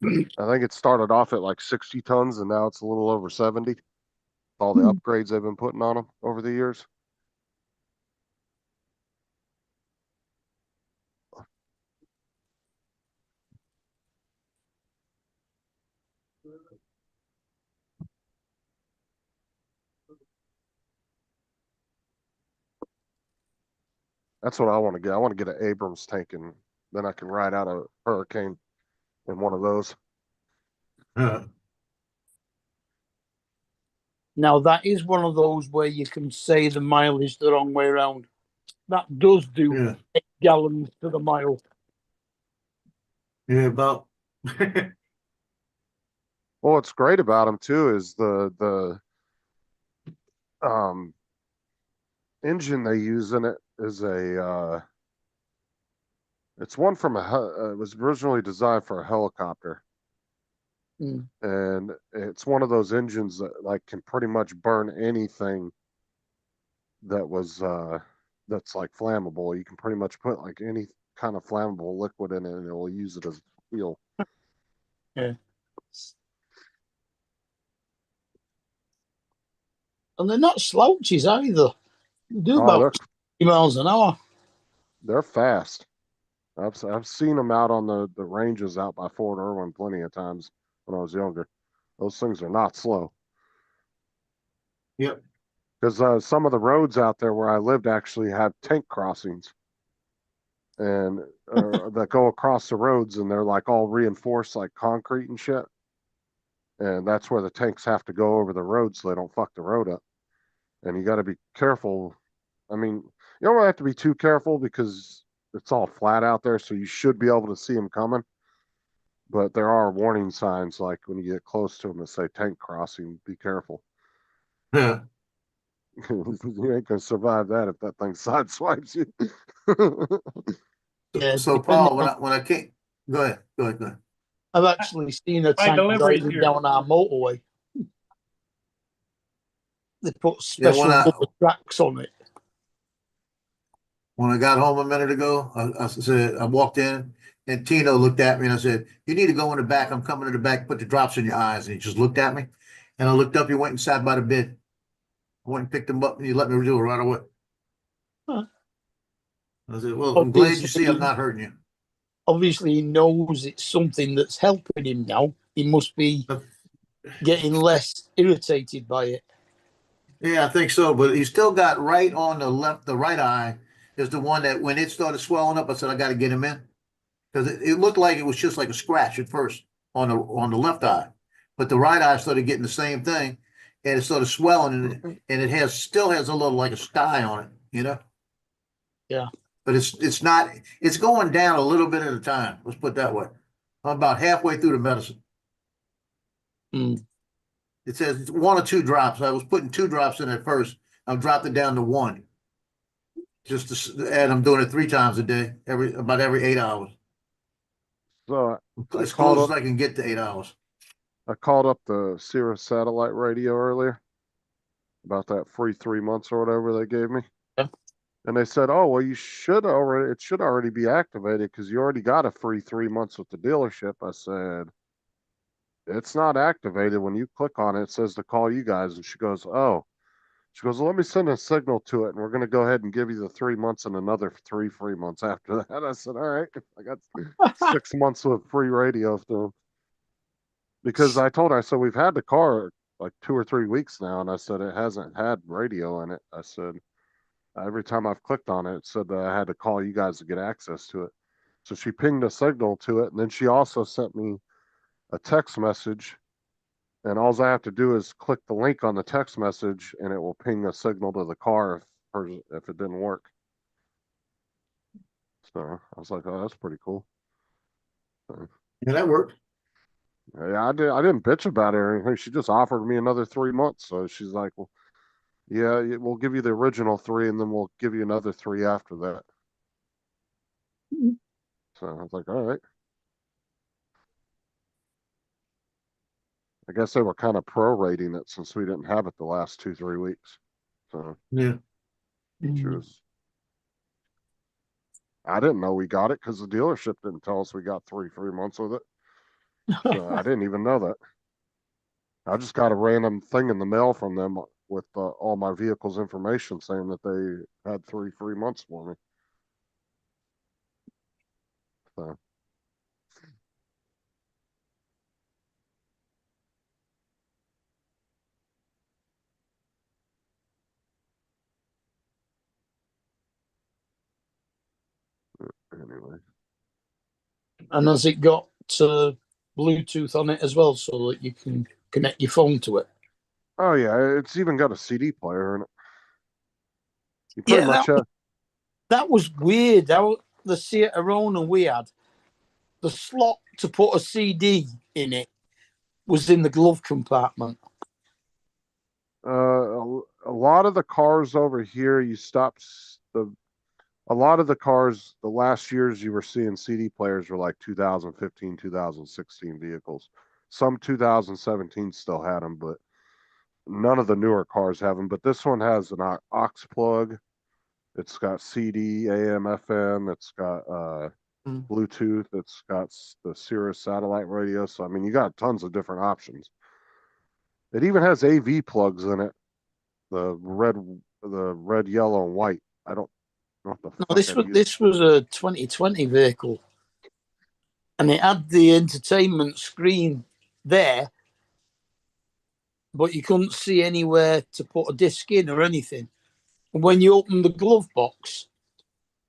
I think it started off at like 60 tons, and now it's a little over 70. All the upgrades they've been putting on them over the years. That's what I want to get. I want to get an Abrams tank, and then I can ride out a hurricane in one of those. Now, that is one of those where you can say the mileage the wrong way around. That does do 8 gallons to the mile. Yeah, about Well, what's great about them too is the um engine they use in it is it's one from it was originally designed for a helicopter. Mm. And it's one of those engines that like can pretty much burn anything that was that's like flammable. You can pretty much put like any kind of flammable liquid in it and it will use it as fuel. Yeah. And they're not slouches either. They do about 50 miles an hour. They're fast. I've seen them out on the ranges out by Fort Irwin plenty of times when I was younger. Those things are not slow. Yep. Because some of the roads out there where I lived actually have tank crossings, and that go across the roads, and they're like all reinforced like concrete and shit. And that's where the tanks have to go over the road so they don't fuck the road up. And you got to be careful. I mean, you don't really have to be too careful because it's all flat out there, so you should be able to see them coming. But there are warning signs, like when you get close to them, that say tank crossing. Be careful. Yeah. You ain't gonna survive that if that thing sideswipes you. Yeah, So Paul, when I came, go ahead. I've actually seen a tank driving down our motorway. They put special rubber tracks on it. When I got home a minute ago, I said, I walked in and Tino looked at me and I said, "You need to go in the back. I'm coming to the back, put the drops in your eyes." And he just looked at me. And I looked up, he went and sat by the bed. I went and picked him up and he let me do it right away. Huh. I said, "Well, I'm glad you see I'm not hurting you." Obviously, he knows it's something that's helping him now. He must be getting less irritated by it. Yeah, I think so. But he still got right on the right eye is the one that when it started swelling up, I said, I got to get him in. Because it looked like it was just like a scratch at first on the left eye. But the right eye started getting the same thing. And it started swelling and it still has a little like a sty on it, you know? Yeah. But it's going down a little bit at a time. Let's put it that way. I'm about halfway through the medicine. Mm. It says it's 1 or 2 drops. I was putting 2 drops in at first. I've dropped it down to 1. And I'm doing it 3 times a day, about every 8 hours. So as close as I can get to 8 hours. I called up the Sirius satellite radio earlier about that free 3 months or whatever they gave me. Yeah. And they said, "Oh, well, it should already be activated because you already got a free 3 months with the dealership." I said, "It's not activated. When you click on it, it says to call you guys." And she goes, "Oh." She goes, "Well, let me send a signal to it, and we're going to go ahead and give you the 3 months and another 3 free months after that." I said, "All right." I got 6 months of free radio through. Because I told her, I said, "We've had the car like 2 or 3 weeks now." And I said, "It hasn't had radio in it." I said, "Every time I've clicked on it, it said that I had to call you guys to get access to it." So she pinged a signal to it. And then she also sent me a text message. And all I have to do is click the link on the text message and it will ping a signal to the car if it didn't work. So I was like, "Oh, that's pretty cool." So, yeah, that worked. Yeah, I didn't bitch about it or anything. She just offered me another 3 months. So she's like, "Well, yeah, we'll give you the original 3 and then we'll give you another 3 after that." Mm. So I was like, "All right." I guess they were kind of prorating it since we didn't have it the last 2-3 weeks. So yeah, I didn't know we got it because the dealership didn't tell us we got 3 free months with it. So I didn't even know that. I just got a random thing in the mail from them with all my vehicle's information saying that they had 3 free months for me. So. Anyway. And has it got Bluetooth on it as well so that you can connect your phone to it? Oh, yeah. It's even got a CD player in it. You pretty much that was weird. The Seat Arona we had, the slot to put a CD in it was in the glove compartment. A lot of the cars over here, a lot of the cars, the last years you were seeing CD players were like 2015, 2016 vehicles. Some 2017 still had them, but none of the newer cars have them. But this one has an aux plug. It's got CD, AM, FM. It's got Bluetooth. It's got the Sirius satellite radio. So I mean, you got tons of different options. It even has AV plugs in it. The red, yellow, and white. I don't know what the fuck. This was a 2020 vehicle, and it had the entertainment screen there, but you couldn't see anywhere to put a disc in or anything. And when you opened the glove box,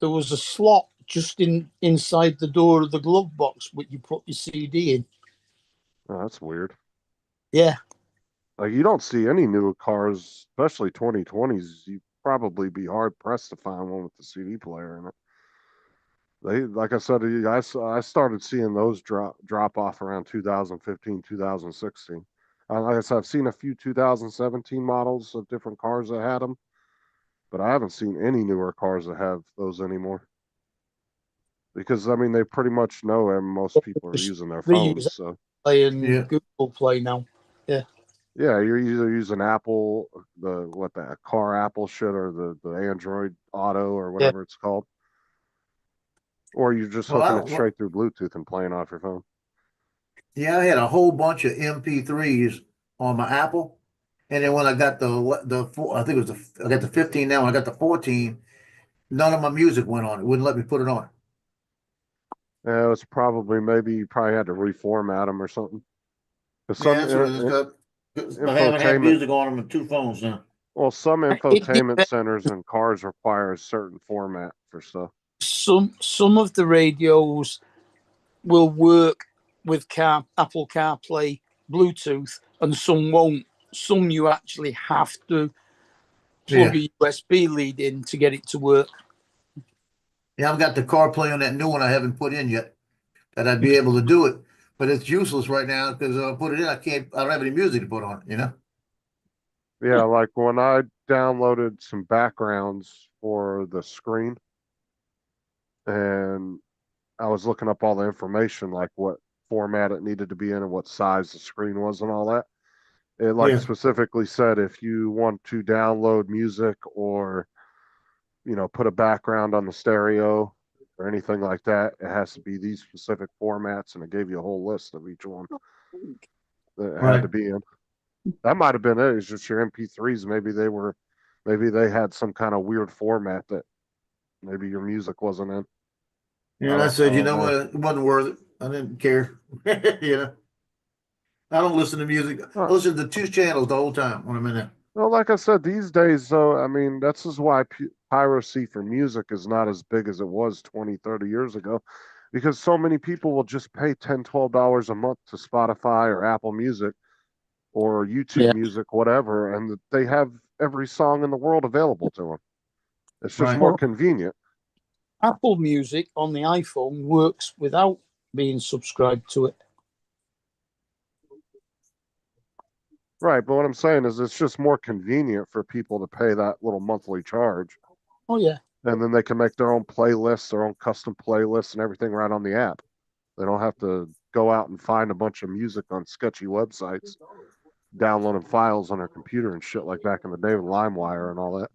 there was a slot just inside the door of the glove box, but you put your CD in. Oh, that's weird. Yeah. Like, you don't see any new cars, especially 2020s. You'd probably be hard pressed to find one with the CD player in it. Like I said, I started seeing those drop off around 2015, 2016. Like I said, I've seen a few 2017 models of different cars that had them, but I haven't seen any newer cars that have those anymore. Because I mean, they pretty much know, and most people are using their phones. So playing Google Play now. Yeah. Yeah, you're either using Apple, that car Apple shit, or the Android Auto or whatever it's called, or you're just hooking it straight through Bluetooth and playing off your phone. Yeah, I had a whole bunch of MP3s on my Apple, and then when I got I think it was I got the 15 now. When I got the 14, none of my music went on. It wouldn't let me put it on. Yeah, it was maybe you probably had to reformat them or something. Yeah, that's what it is. I haven't had music on them in 2 phones now. Well, some infotainment centers and cars require a certain format for stuff. Some of the radios will work with Apple CarPlay, Bluetooth, and some won't. Some you actually have to plug a USB lead in to get it to work. Yeah, I've got the CarPlay on that new one I haven't put in yet, that I'd be able to do it. But it's useless right now because I put it in, I don't have any music to put on it, Yeah, like when I downloaded some backgrounds for the screen, and I was looking up all the information, like what format it needed to be in and what size the screen was and all that. It specifically said if you want to download music or, put a background on the stereo or anything like that, it has to be these specific formats, and it gave you a whole list of each one that had to be in. That might have been it. It's just your MP3s. Maybe they had some kind of weird format that maybe your music wasn't in. Yeah, I said, what? It wasn't worth it. I didn't care. I don't listen to music. I listen to 2 channels the whole time when I'm in there. Well, like I said, these days, though, I mean, that's just why piracy for music is not as big as it was 20, 30 years ago, because so many people will just pay $10, $12 a month to Spotify or Apple Music or YouTube Music, whatever, and they have every song in the world available to them. It's just more convenient. Apple Music on the iPhone works without being subscribed to it. Right, but what I'm saying is it's just more convenient for people to pay that little monthly charge. Oh, yeah. And then they can make their own playlists, their own custom playlists and everything right on the app. They don't have to go out and find a bunch of music on sketchy websites, downloading files on their computer and shit like back in the day with LimeWire and all that.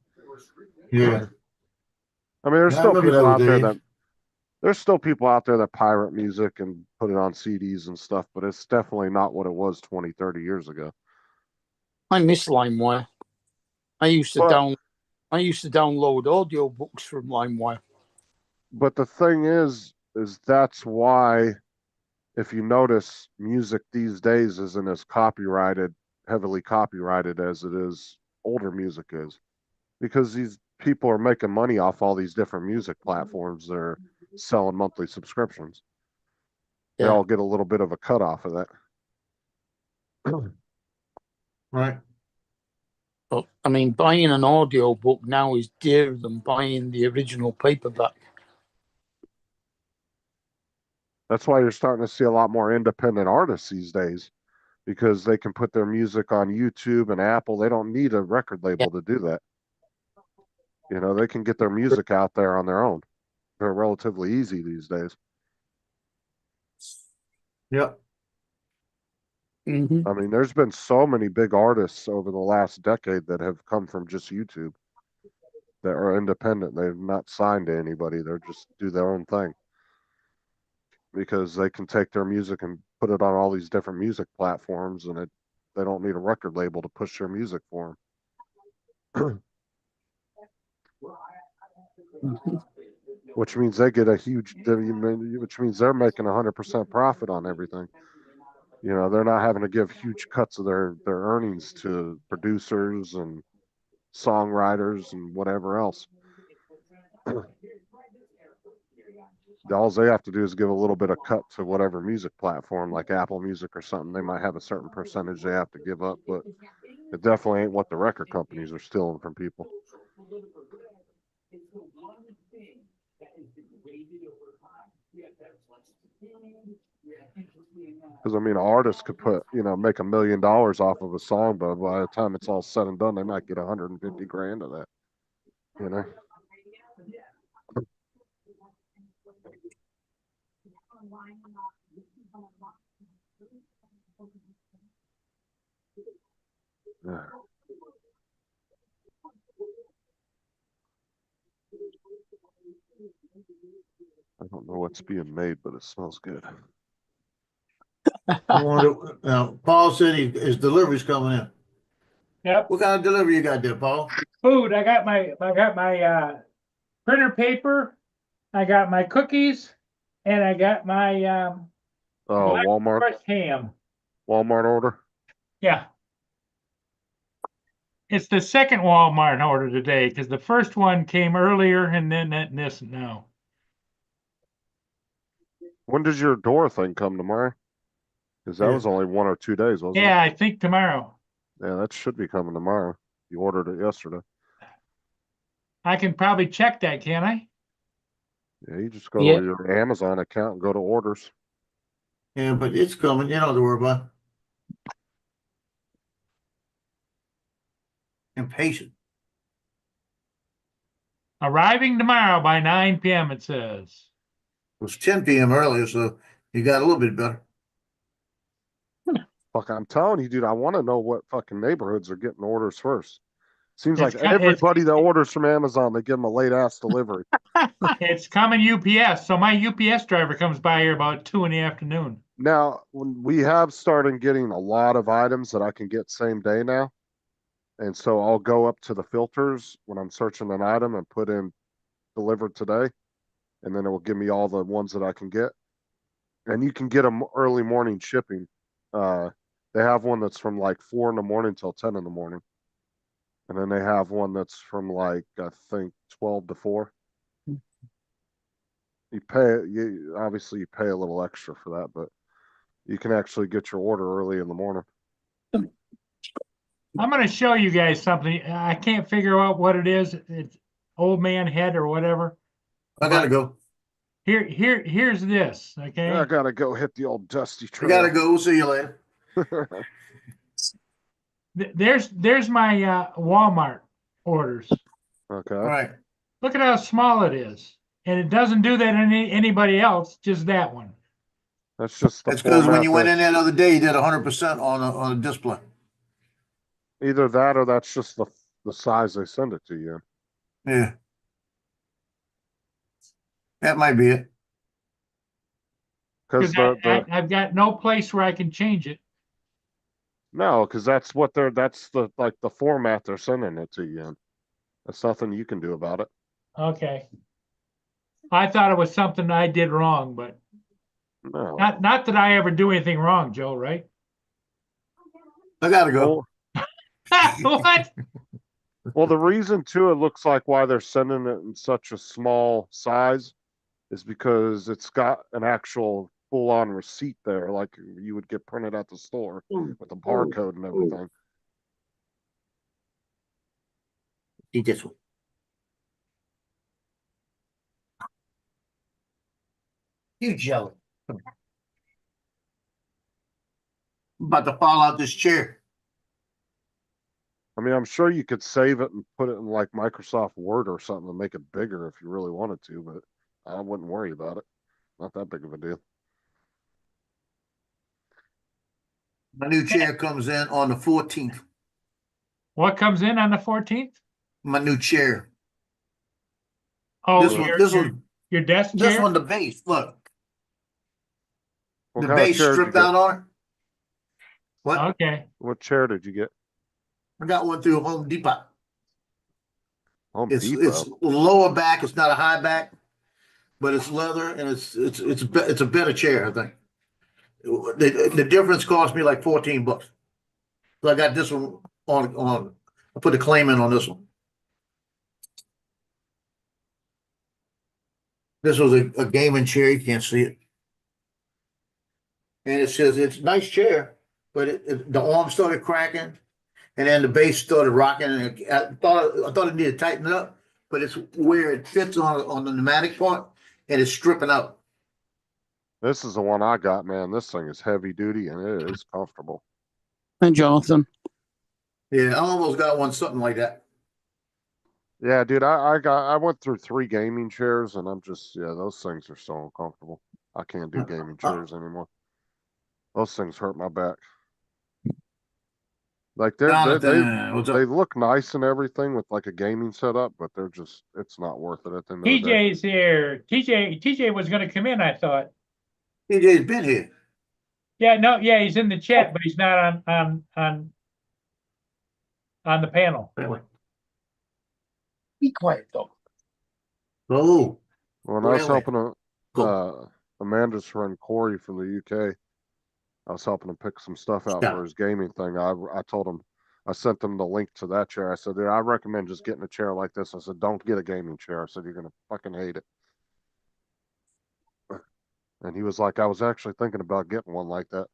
Yeah. I mean, there's still people out there that pirate music and put it on CDs and stuff, but it's definitely not what it was 20, 30 years ago. I miss LimeWire. I used to download audiobooks from LimeWire. But the thing is that's why, if you notice, music these days isn't as heavily copyrighted as it is older music is, because these people are making money off all these different music platforms. They're selling monthly subscriptions. They all get a little bit of a cut off of that. Right. But, I mean, buying an audio book now is dearer than buying the original paperback. That's why you're starting to see a lot more independent artists these days, because they can put their music on YouTube and Apple. They don't need a record label to do that. You know, they can get their music out there on their own. They're relatively easy these days. Yep. Mm-hmm. I mean, there's been so many big artists over the last decade that have come from just YouTube that are independent. They've not signed to anybody. They're just do their own thing because they can take their music and put it on all these different music platforms, and they don't need a record label to push their music for them. Mm-hmm. Which means they get a huge, which means they're making 100% profit on everything. You know, they're not having to give huge cuts of their earnings to producers and songwriters and whatever else. All they have to do is give a little bit of cut to whatever music platform, like Apple Music or something. They might have a certain percentage they have to give up, but it definitely ain't what the record companies are stealing from people. Because I mean, an artist could make $1 million off of a song, but by the time it's all said and done, they might get 150 grand of that. You know. Yeah. I don't know what's being made, but it smells good. Paul said his delivery's coming in. Yep. What kind of delivery you got there, Paul? Food. I got my printer paper. I got my cookies, and I got my Walmart Forest ham. order. Yeah. It's the second Walmart order today because the first one came earlier and then this now. When does your door thing come tomorrow? Because that was only 1 or 2 days, wasn't it? Yeah, I think tomorrow. Yeah, that should be coming tomorrow. You ordered it yesterday. I can probably check that, can I? Yeah, you just go to your Amazon account and go to orders. Yeah, but it's coming. You don't have to worry about it. Impatient. Arriving tomorrow by 9 p.m. It says. It was 10 p.m. earlier, so you got a little bit better. Fuck, I'm telling you, dude, I want to know what fucking neighborhoods are getting orders first. Seems like everybody that orders from Amazon, they give them a late ass delivery. It's coming UPS. So my UPS driver comes by here about 2 in the afternoon. Now, when we have started getting a lot of items that I can get same day now. And so I'll go up to the filters when I'm searching an item and put in delivered today. And then it will give me all the ones that I can get. And you can get them early morning shipping. They have one that's from like 4 in the morning till 10 in the morning. And then they have one that's from like, I think 12 to 4. Obviously you pay a little extra for that, but you can actually get your order early in the morning. I'm going to show you guys something. I can't figure out what it is. It's old man head or whatever. I gotta go. Here's this. Okay. I gotta go hit the old dusty trail. I gotta go. We'll see you later. There's my Walmart orders. Okay. All right. Look at how small it is. And it doesn't do that in anybody else, just that one. That's just That's because when you went in there the other day, you did 100% on a display. Either that or that's just the size they send it to you. Yeah. That might be it. Because I've got no place where I can change it. No, because that's the format they're sending it to you in. That's nothing you can do about it. Okay. I thought it was something I did wrong, but no. Not that I ever do anything wrong, Joe, right? I gotta go. What? Well, the reason too, it looks like why they're sending it in such a small size is because it's got an actual full-on receipt there, like you would get printed at the store with a barcode and everything. Eat this one. You jelly. I'm about to fall out this chair. I mean, I'm sure you could save it and put it in like Microsoft Word or something and make it bigger if you really wanted to, but I wouldn't worry about it. Not that big of a deal. My new chair comes in on the 14th. What comes in on the 14th? My new chair. Oh, This one, your desk this chair? one, the base. Look, What the kind of base chair did you stripped get? out on it. What? Okay. What chair did you get? I got one through Home Depot. Home It's Depot. lower back. It's not a high back, but it's leather and it's a better chair. I think the difference cost me like $14. So I got this one on. I put a claim in on this one. This was a gaming chair. You can't see it, and it says it's a nice chair, but the arm started cracking, and then the base started rocking, and I thought it needed to tighten up, but it's where it fits on the pneumatic part, and it's stripping out. This is the one I got, man. This thing is heavy duty and it is comfortable. And Jonathan. Yeah, I almost got one something like that. Yeah, dude, I went through 3 gaming chairs and I'm just, yeah, those things are so uncomfortable. I can't do gaming chairs anymore. Those things hurt my back. Like they look nice and everything with like a gaming setup, but they're just, it's not worth it at the end of the day. TJ's here. TJ was going to come in, I thought. TJ's been here. Yeah, he's in the chat, but he's not on the panel. Be quiet, dog. Oh, When I was really? helping Amanda's friend Corey from the UK, I was helping him pick some stuff out Yeah. for his gaming thing. I told him, I sent them the link to that chair. I said, dude, I recommend just getting a chair like this. I said, don't get a gaming chair. I said, you're gonna fucking hate it. And he was like, I was actually thinking about getting one like that.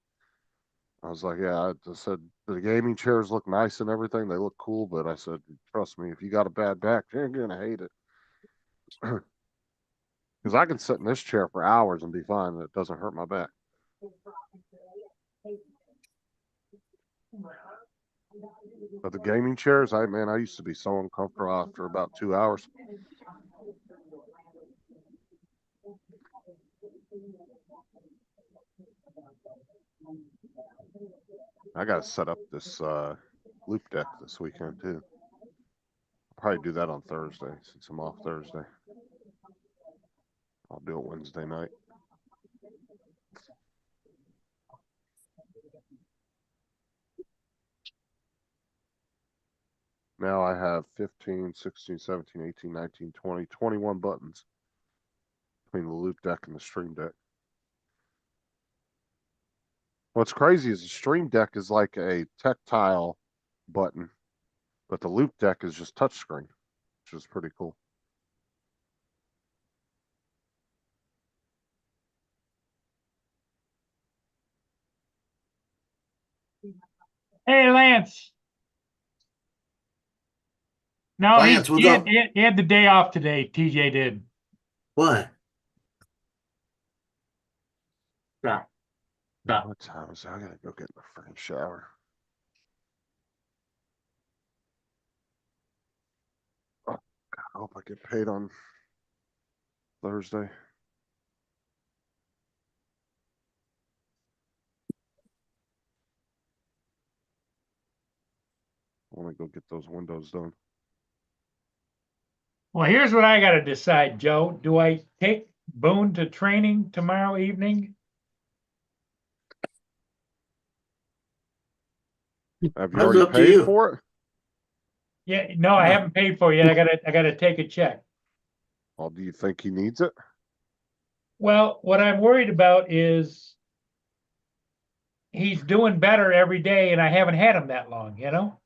I was like, yeah, I just said, the gaming chairs look nice and everything. They look cool, but I said, trust me, if you got a bad back, you're gonna hate it. Because I can sit in this chair for hours and be fine. And it doesn't hurt my back. But the gaming chairs, I used to be so uncomfortable after about 2 hours. I got to set up this loop deck this weekend too. I'll probably do that on Thursday since I'm off Thursday. I'll do it Wednesday night. Now I have 15, 16, 17, 18, 19, 20, 21 buttons between the loop deck and the stream deck. What's crazy is the stream deck is like a tactile button, but the loop deck is just touchscreen, which is pretty cool. Hey, Lance. No, Lance, what's up? he had the day off today. TJ did. What? Yeah. What time is it? I gotta go get in the freaking shower. Oh, God, I hope I get paid on Thursday. I want to go get those windows done. Well, here's what I got to decide, Joe. Do I take Boone to training tomorrow evening? Have you That's already up to paid you. for it? Yeah, no, I haven't paid for it yet. I gotta take a check. Well, do you think he needs it? Well, what I'm worried about is he's doing better every day, and I haven't had him that long, you know?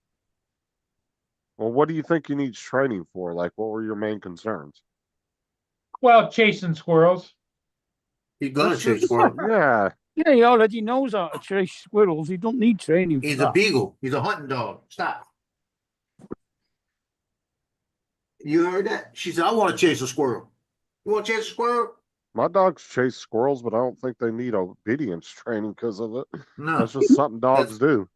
Well, what do you think he needs training for? Like, what were your main concerns? Well, chasing squirrels. He's gonna chase squirrels. Yeah. Yeah, he already knows how to chase squirrels. He don't need training. He's for a that. beagle. He's a hunting dog. Stop. You heard that? She said, I want to chase a squirrel. You want to chase a squirrel? My dogs chase squirrels, but I don't think they need obedience training because of it. No, That's just something dogs do.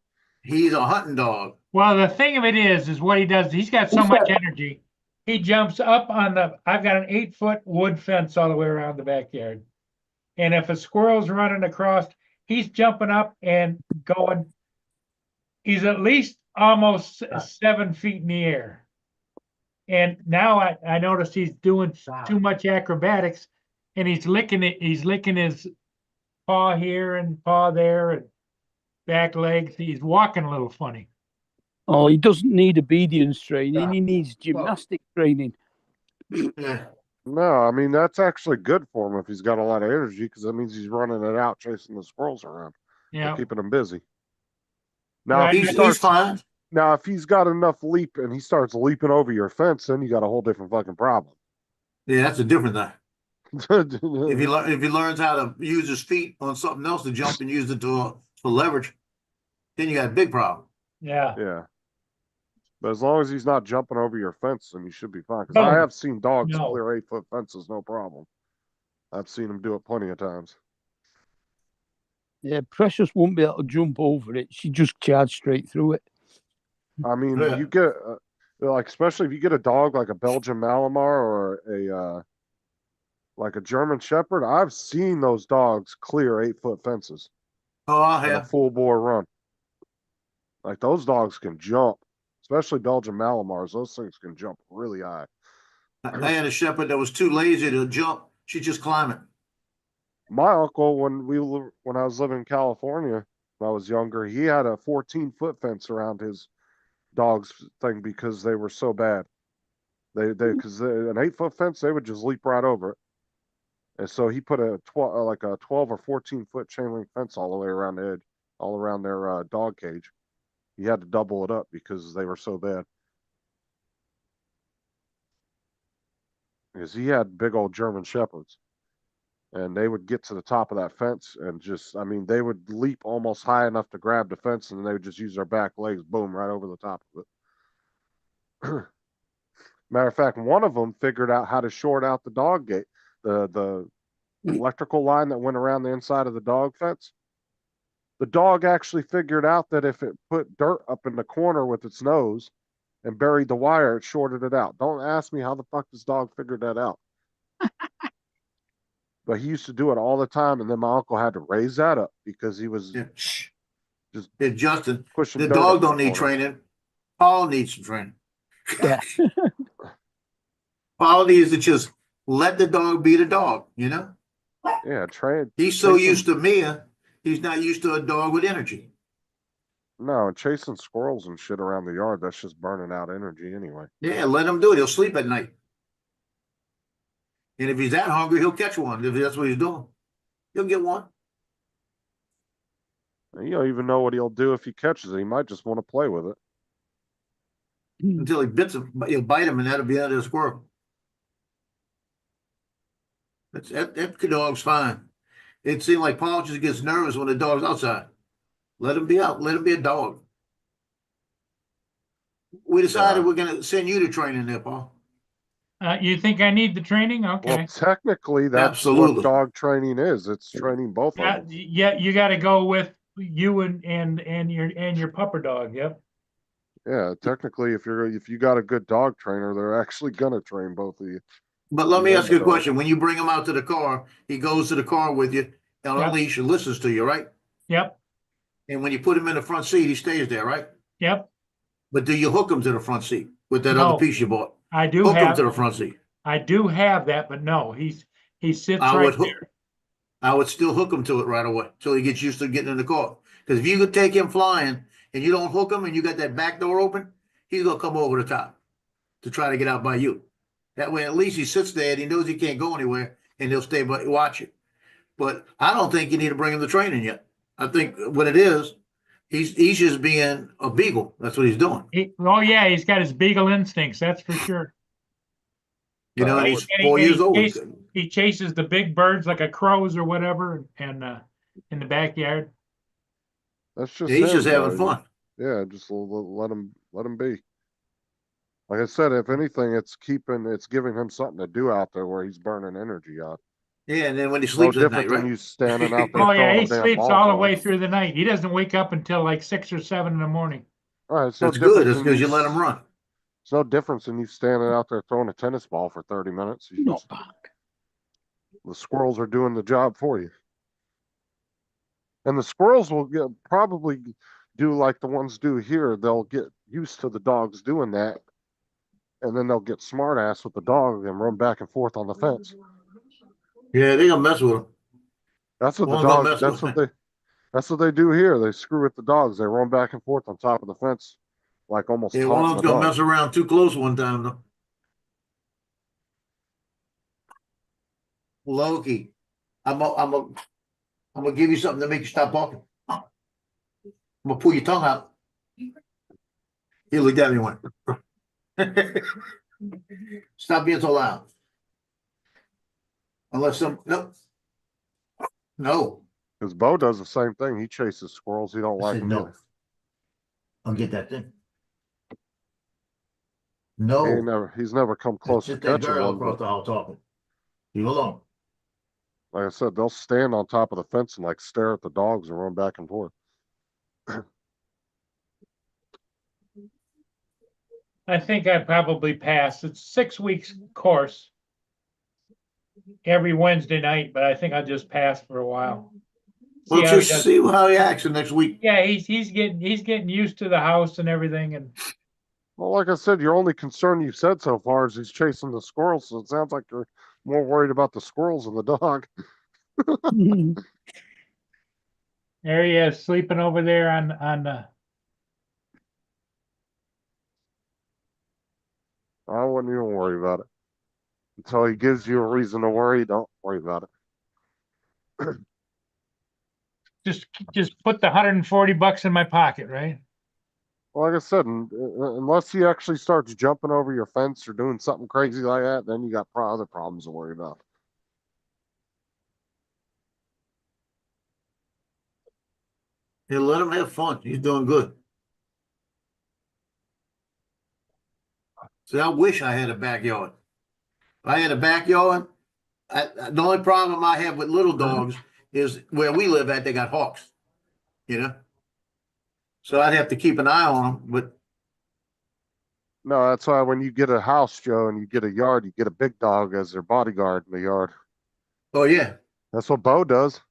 he's a hunting dog. Well, the thing of it is what he does. He's got so much energy. He jumps up on I've got an 8-foot wood fence all the way around the backyard. And if a squirrel's running across, he's jumping up and going. He's at least almost 7 feet in the air. And now I noticed he's doing too much acrobatics, and he's licking it. He's licking his paw here and paw there and back legs. He's walking a little funny. Oh, he doesn't need obedience training. He needs gymnastic training. Yeah. No, I mean, that's actually good for him if he's got a lot of energy because that means he's running it out, chasing the squirrels around. Yeah. Keeping them busy. Now, Right. He's fine. Now, if he's got enough leap and he starts leaping over your fence, then you got a whole different fucking problem. Yeah, that's a different thing. If he learns how to use his feet on something else to jump and use it for leverage, then you got a big problem. Yeah. Yeah. But as long as he's not jumping over your fence, then you should be fine. Because No. I have seen dogs No. clear 8-foot fences, no problem. I've seen them do it plenty of times. Yeah, Precious won't be able to jump over it. She just charged straight through it. I mean, Yeah. you get like, especially if you get a dog like a Belgian Malamar or a like a German Shepherd. I've seen those dogs clear 8-foot fences Oh, I in a have. full bore run. Like those dogs can jump, especially Belgian Malamars. Those things can jump really high. I had a shepherd that was too lazy to jump. She just climbed it. My uncle, when I was living in California, when I was younger, he had a 14-foot fence around his dog's thing because they were so bad. Because an 8-foot fence, they would just leap right over it. And so he put a 12 or 14-foot chain link fence all the way around the edge, all around their dog cage. He had to double it up because they were so bad. Because he had big old German Shepherds. And they would get to the top of that fence and just, I mean, they would leap almost high enough to grab the fence and then they would just use their back legs, boom, right over the top of it. Matter of fact, one of them figured out how to short out the dog gate, the electrical line that went around the inside of the dog fence. The dog actually figured out that if it put dirt up in the corner with its nose and buried the wire, it shorted it out. Don't ask me how the fuck this dog figured that out. But he used to do it all the time, and then my uncle had to raise that up because he was just Justin, pushing. the dirt dog up the don't need corner. training. Paul needs some training. Yeah. Paul needs to just let the dog be the dog, you know? Yeah, train. He's so used to Mia, he's not used to a dog with energy. No, chasing squirrels and shit around the yard, that's just burning out energy anyway. Yeah, let him do it. He'll sleep at night. And if he's that hungry, he'll catch one. If that's what he's doing, he'll get one. And you don't even know what he'll do if he catches it. He might just want to play with it. Until he bits him, he'll bite him, and that'll be the end of the squirrel. That dog's fine. It seemed like Paul just gets nervous when the dog's outside. Let him be out. Let him be a dog. We decided we're going to send you to training there, Paul. You think I need the training? Okay. Well, technically, that's Absolutely. what dog training is. It's training both of them. Yeah, you got to go with you and your pupper dog. Yep. Yeah, technically, if you got a good dog trainer, they're actually gonna train both of you. But let me Yeah, ask you a so- question. When you bring him out to the car, he goes to the car with you on Yeah. a leash and listens to you, right? Yep. And when you put him in the front seat, he stays there, right? Yep. But do you hook him to the front seat with that No. other piece you bought? I do Hook him have to the front seat. that, but no, he sits I right would hook. there. I would still hook him to it right away till he gets used to getting in the car. Because if you could take him flying and you don't hook him and you got that back door open, he's gonna come over the top to try to get out by you. That way, at least he sits there and he knows he can't go anywhere, and he'll stay by watch it. But I don't think you need to bring him to training yet. I think what it is, he's just being a beagle. That's what he's doing. Oh yeah, he's got his beagle instincts. That's for sure. You know, I and he's And 4 years old. He chases the big birds like a crows or whatever, and in the backyard. That's just He's him, just having though. fun. Yeah, just let him be. Like I said, if anything, it's giving him something to do out there where he's burning energy out. Yeah, and then when he No sleeps at different night, than right? you standing out there Oh yeah, throwing he a damn sleeps ball all the for way him. through the night. He doesn't wake up until like 6 or 7 in the morning. All right, it's no That's good. difference That's than because you let him run. It's no difference than you standing out there throwing a tennis ball for 30 minutes. Not bad. The squirrels are doing the job for you. And the squirrels will probably do like the ones do here. They'll get used to the dogs doing that. And then they'll get smart ass with the dog and run back and forth on the fence. Yeah, they gonna mess with him. That's what the Won't go dogs, mess that's with what that's what they do here. They screw with the dogs. They run back and forth on top of the fence, like almost Yeah, one of taunting the them's gonna dog. mess around too close one time though. Loki, I'm gonna give you something to make you stop talking. I'm gonna pull your tongue out. He looked at me and went, stop being so loud. Unless no. Because Bo does the same thing. He chases squirrels. He don't I like said them no. either. I'll get that thing. He No. he's never come close to Sit that catching girl one, across but the hall talking. Leave alone. like I said, they'll stand on top of the fence and like stare at the dogs and run back and forth. I think I probably passed. It's 6 weeks course every Wednesday night, but I think I'll just pass for a while. Well, See how he just does. see how he acts the next week. Yeah, he's getting used to the house and everything, and Well, like I said, your only concern you've said so far is he's chasing the squirrels. So it sounds like you're more worried about the squirrels than the dog. there he is sleeping over there on the. I wouldn't even worry about it. Until he gives you a reason to worry, don't worry about it. Just put the $140 in my pocket, right? Like I said, unless he actually starts jumping over your fence or doing something crazy like that, then you got other problems to worry about. Yeah, let him have fun. He's doing good. See, I wish I had a backyard. If I had a backyard, the only problem I have with little dogs is where we live at, they got hawks, you know? So I'd have to keep an eye on them, but No, that's why when you get a house, Joe, and you get a yard, you get a big dog as their bodyguard in the yard. oh yeah. That's what Bo does.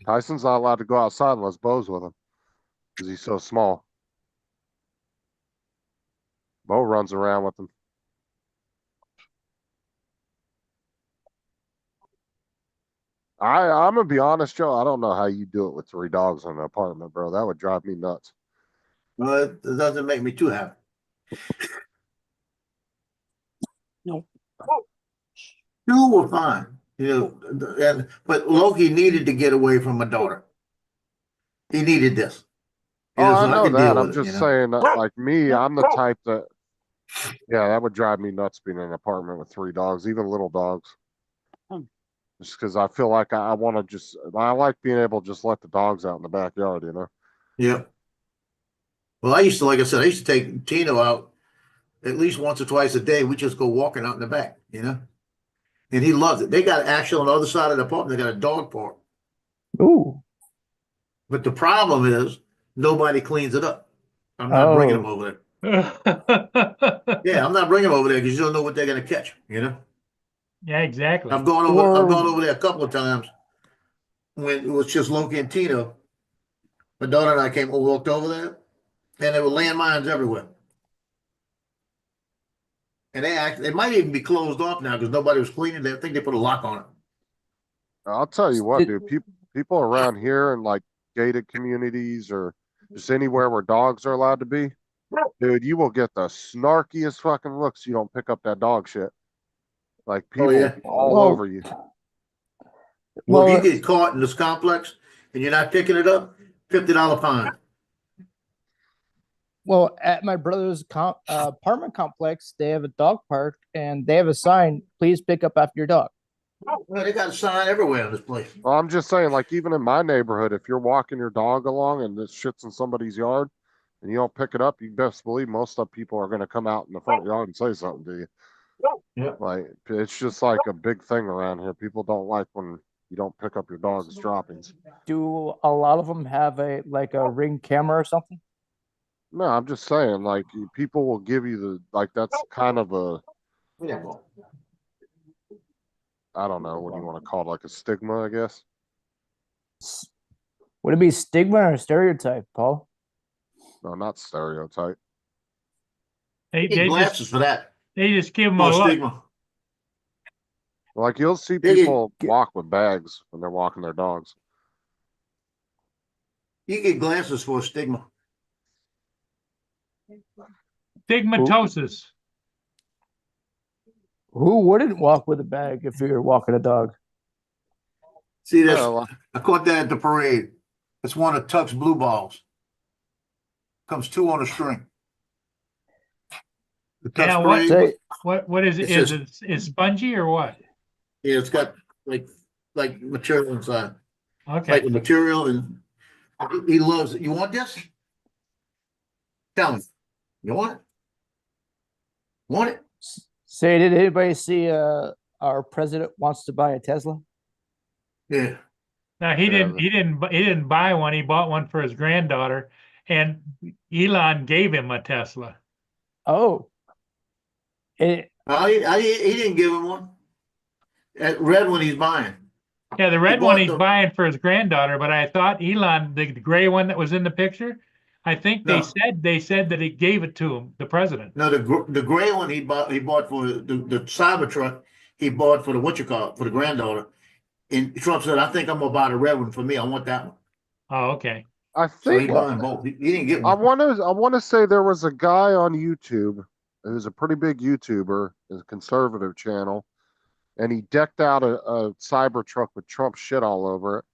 Tyson's not allowed to go outside unless Bo's with him because he's so small. Bo runs around with him. I'm gonna be honest, Joe. I don't know how you do it with 3 dogs in an apartment, bro. That would drive me nuts. Well, it doesn't make me too happy. No. 2 were fine, you know, but Loki needed to get away from my daughter. He needed this. You Oh, know, I so I know could that. deal I'm with it, just you know? saying that, like me, I'm the type that, yeah, that would drive me nuts being in an apartment with 3 dogs, even little dogs. Hmm. Just because I feel like I want to I like being able to just let the dogs out in the backyard, you know? Yeah. Well, like I said, I used to take Tino out at least once or twice a day. We just go walking out in the back, you know? And he loves it. They got actually on the other side of the apartment, they got a dog park. Ooh. But the problem is nobody cleans it up. I'm not bringing them Oh. over there. Yeah, I'm not bringing them over there because you don't know what they're going to catch, you know? Yeah, exactly. I've gone over there a couple of times when it was just Loki and Tino. My daughter and I walked over there, and there were landmines everywhere. And they might even be closed off now because nobody was cleaning it. I think they put a lock on it. I'll tell you what, dude, people around here in like gated communities or just anywhere where dogs are allowed to be, dude, you will get the snarkiest fucking looks. You don't pick up that dog shit. Like people yeah. all Well- over you. Well, Well, if you get caught in this complex and you're not picking it up, $50 fine. Well, at my brother's apartment complex, they have a dog park and they have a sign, please pick up after your dog. Well, they got a sign everywhere in this place. Well, I'm just saying, like, even in my neighborhood, if you're walking your dog along and this shit's in somebody's yard and you don't pick it up, you best believe most of the people are going to come out in the front yard and say something to you. Like it's just like a big thing around here. People don't like when you don't pick up your dog's droppings. Do a lot of them have a Ring camera or something? No, I'm just saying, like people will give you the like that's kind of a I don't know what do you want to call it, like a stigma, I guess. Would it be stigma or stereotype, Paul? No, not stereotype. They Need glasses just for that. they just give them No a look. stigma. Like you'll see They people walk with bags when they're walking their dogs. You get glasses for a stigma. Stigmatosis. Who wouldn't walk with a bag if you're walking a dog? See this? Well, I caught that at the parade. It's one of Tuck's blue balls. Comes 2 on a string. The Tuck's Yeah, parade. Say, What is it? It Is says- it spongy or what? Yeah, it's got like material inside. Okay. Like the material, and he loves it. You want this? Tell me. You want it? Want it? say, did anybody see our president wants to buy a Tesla? Yeah. Now he didn't buy one. He bought one for his granddaughter, and Elon gave him a Tesla. Oh, it, He didn't give him one. That red one he's buying. Yeah, the red bought one he's the- buying for his granddaughter, but I thought Elon, the gray one that was in the picture, I think No. they said that he gave it to him, the president. No, the gray one he bought for the Cybertruck. He bought for the for the granddaughter. And Trump said, "I think I'm gonna buy the red one for me. I want that one." Oh, okay. I So he think buying both. He didn't get I one. want to say there was a guy on YouTube who's a pretty big YouTuber, is a conservative channel, and he decked out a Cybertruck with Trump shit all over it,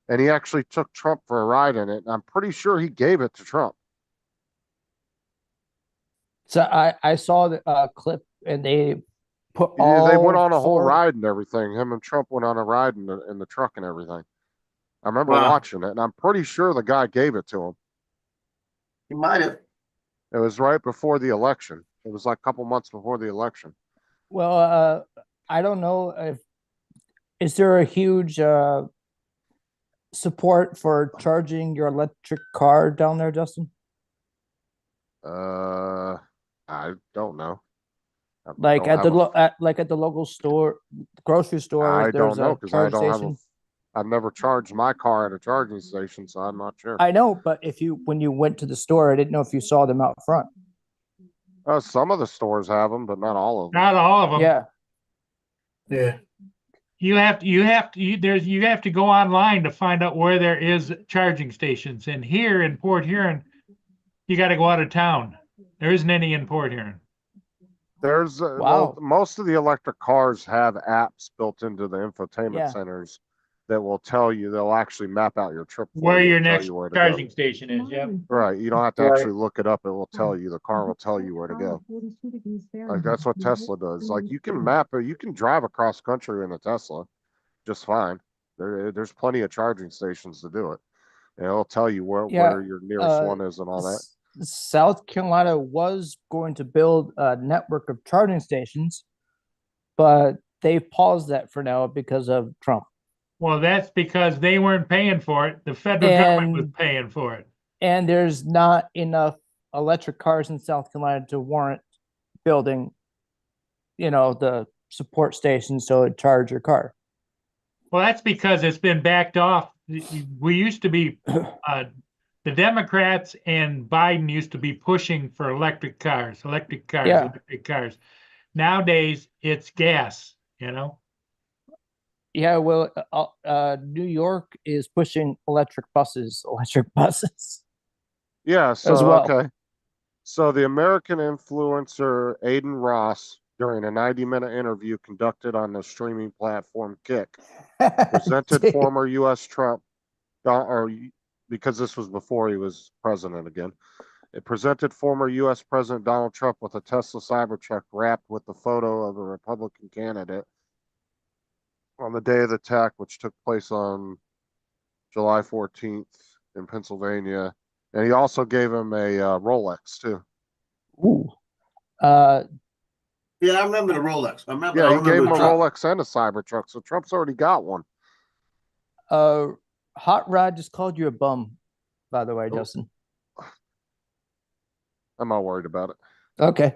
and he actually took Trump for a ride in it. And I'm pretty sure he gave it to Trump. so I saw the clip and they put Yeah, they went all on a whole four- ride and everything. Him and Trump went on a ride in the truck and everything. I remember Wow. watching it, and I'm pretty sure the guy gave it to him. He might have. It was right before the election. It was like a couple months before the election. Well, I don't know if is there a huge support for charging your electric car down there, Justin? I don't know. I Like don't at the have a- like at the local store, grocery store, I there's don't know a because I charge don't have station. I've never charged my car at a charging station, so I'm not sure. I know, but when you went to the store, I didn't know if you saw them out front. Some of the stores have them, but not all of them. Not all of them. Yeah, Yeah. You have to go online to find out where there is charging stations. And here in Port Huron, you got to go out of town. There isn't any in Port Huron. There's Wow. most of the electric cars have apps built into the infotainment Yeah. centers that will tell you. They'll actually map out your trip for Where you your and tell next you where to go. charging station is. Yep. Right, you don't have to Right. actually look it up. It will tell you. The car will tell you where to go. Like that's what Tesla does. Like you can map it. You can drive across country in a Tesla, just fine. There's plenty of charging stations to do it. And it'll tell you where your nearest one is and all that. South Carolina was going to build a network of charging stations, but they paused that for now because of Trump. Well, that's because they weren't paying for it. The federal government was And- paying for it. And there's not enough electric cars in South Carolina to warrant building, the support stations so it charge your car. Well, that's because it's been backed off. We used to be, the Democrats and Biden used to be pushing for electric cars. Yeah. Nowadays, it's gas, Yeah, well, New York is pushing electric buses. Yeah, so as well. okay. So the American influencer Aiden Ross, during a 90-minute interview conducted on the streaming platform Kick, presented former U.S. Trump, because this was before he was president again. It presented former U.S. President Donald Trump with a Tesla Cybertruck wrapped with the photo of a Republican candidate on the day of the attack, which took place on July 14th in Pennsylvania. And he also gave him a Rolex too. Ooh. Yeah, I remember the Rolex. I remember. Yeah, I he remember gave him the a truck. Rolex and a Cybertruck, so Trump's already got one. Hot Rod just called you a bum, by the way, Oh. Justin. I'm not worried about it. Okay.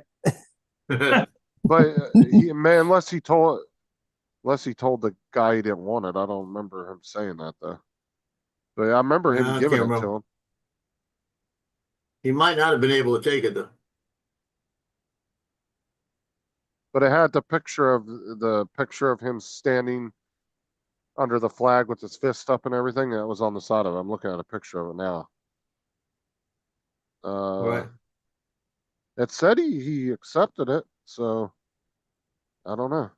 But unless he told the guy he didn't want it. I don't remember him saying that though. But I remember him I giving can't it to remember. him. He might not have been able to take it though. But it had the picture of him standing under the flag with his fist up and everything. That was on the side of it. I'm looking at a picture of it now. Right. It said he accepted it, so I don't know.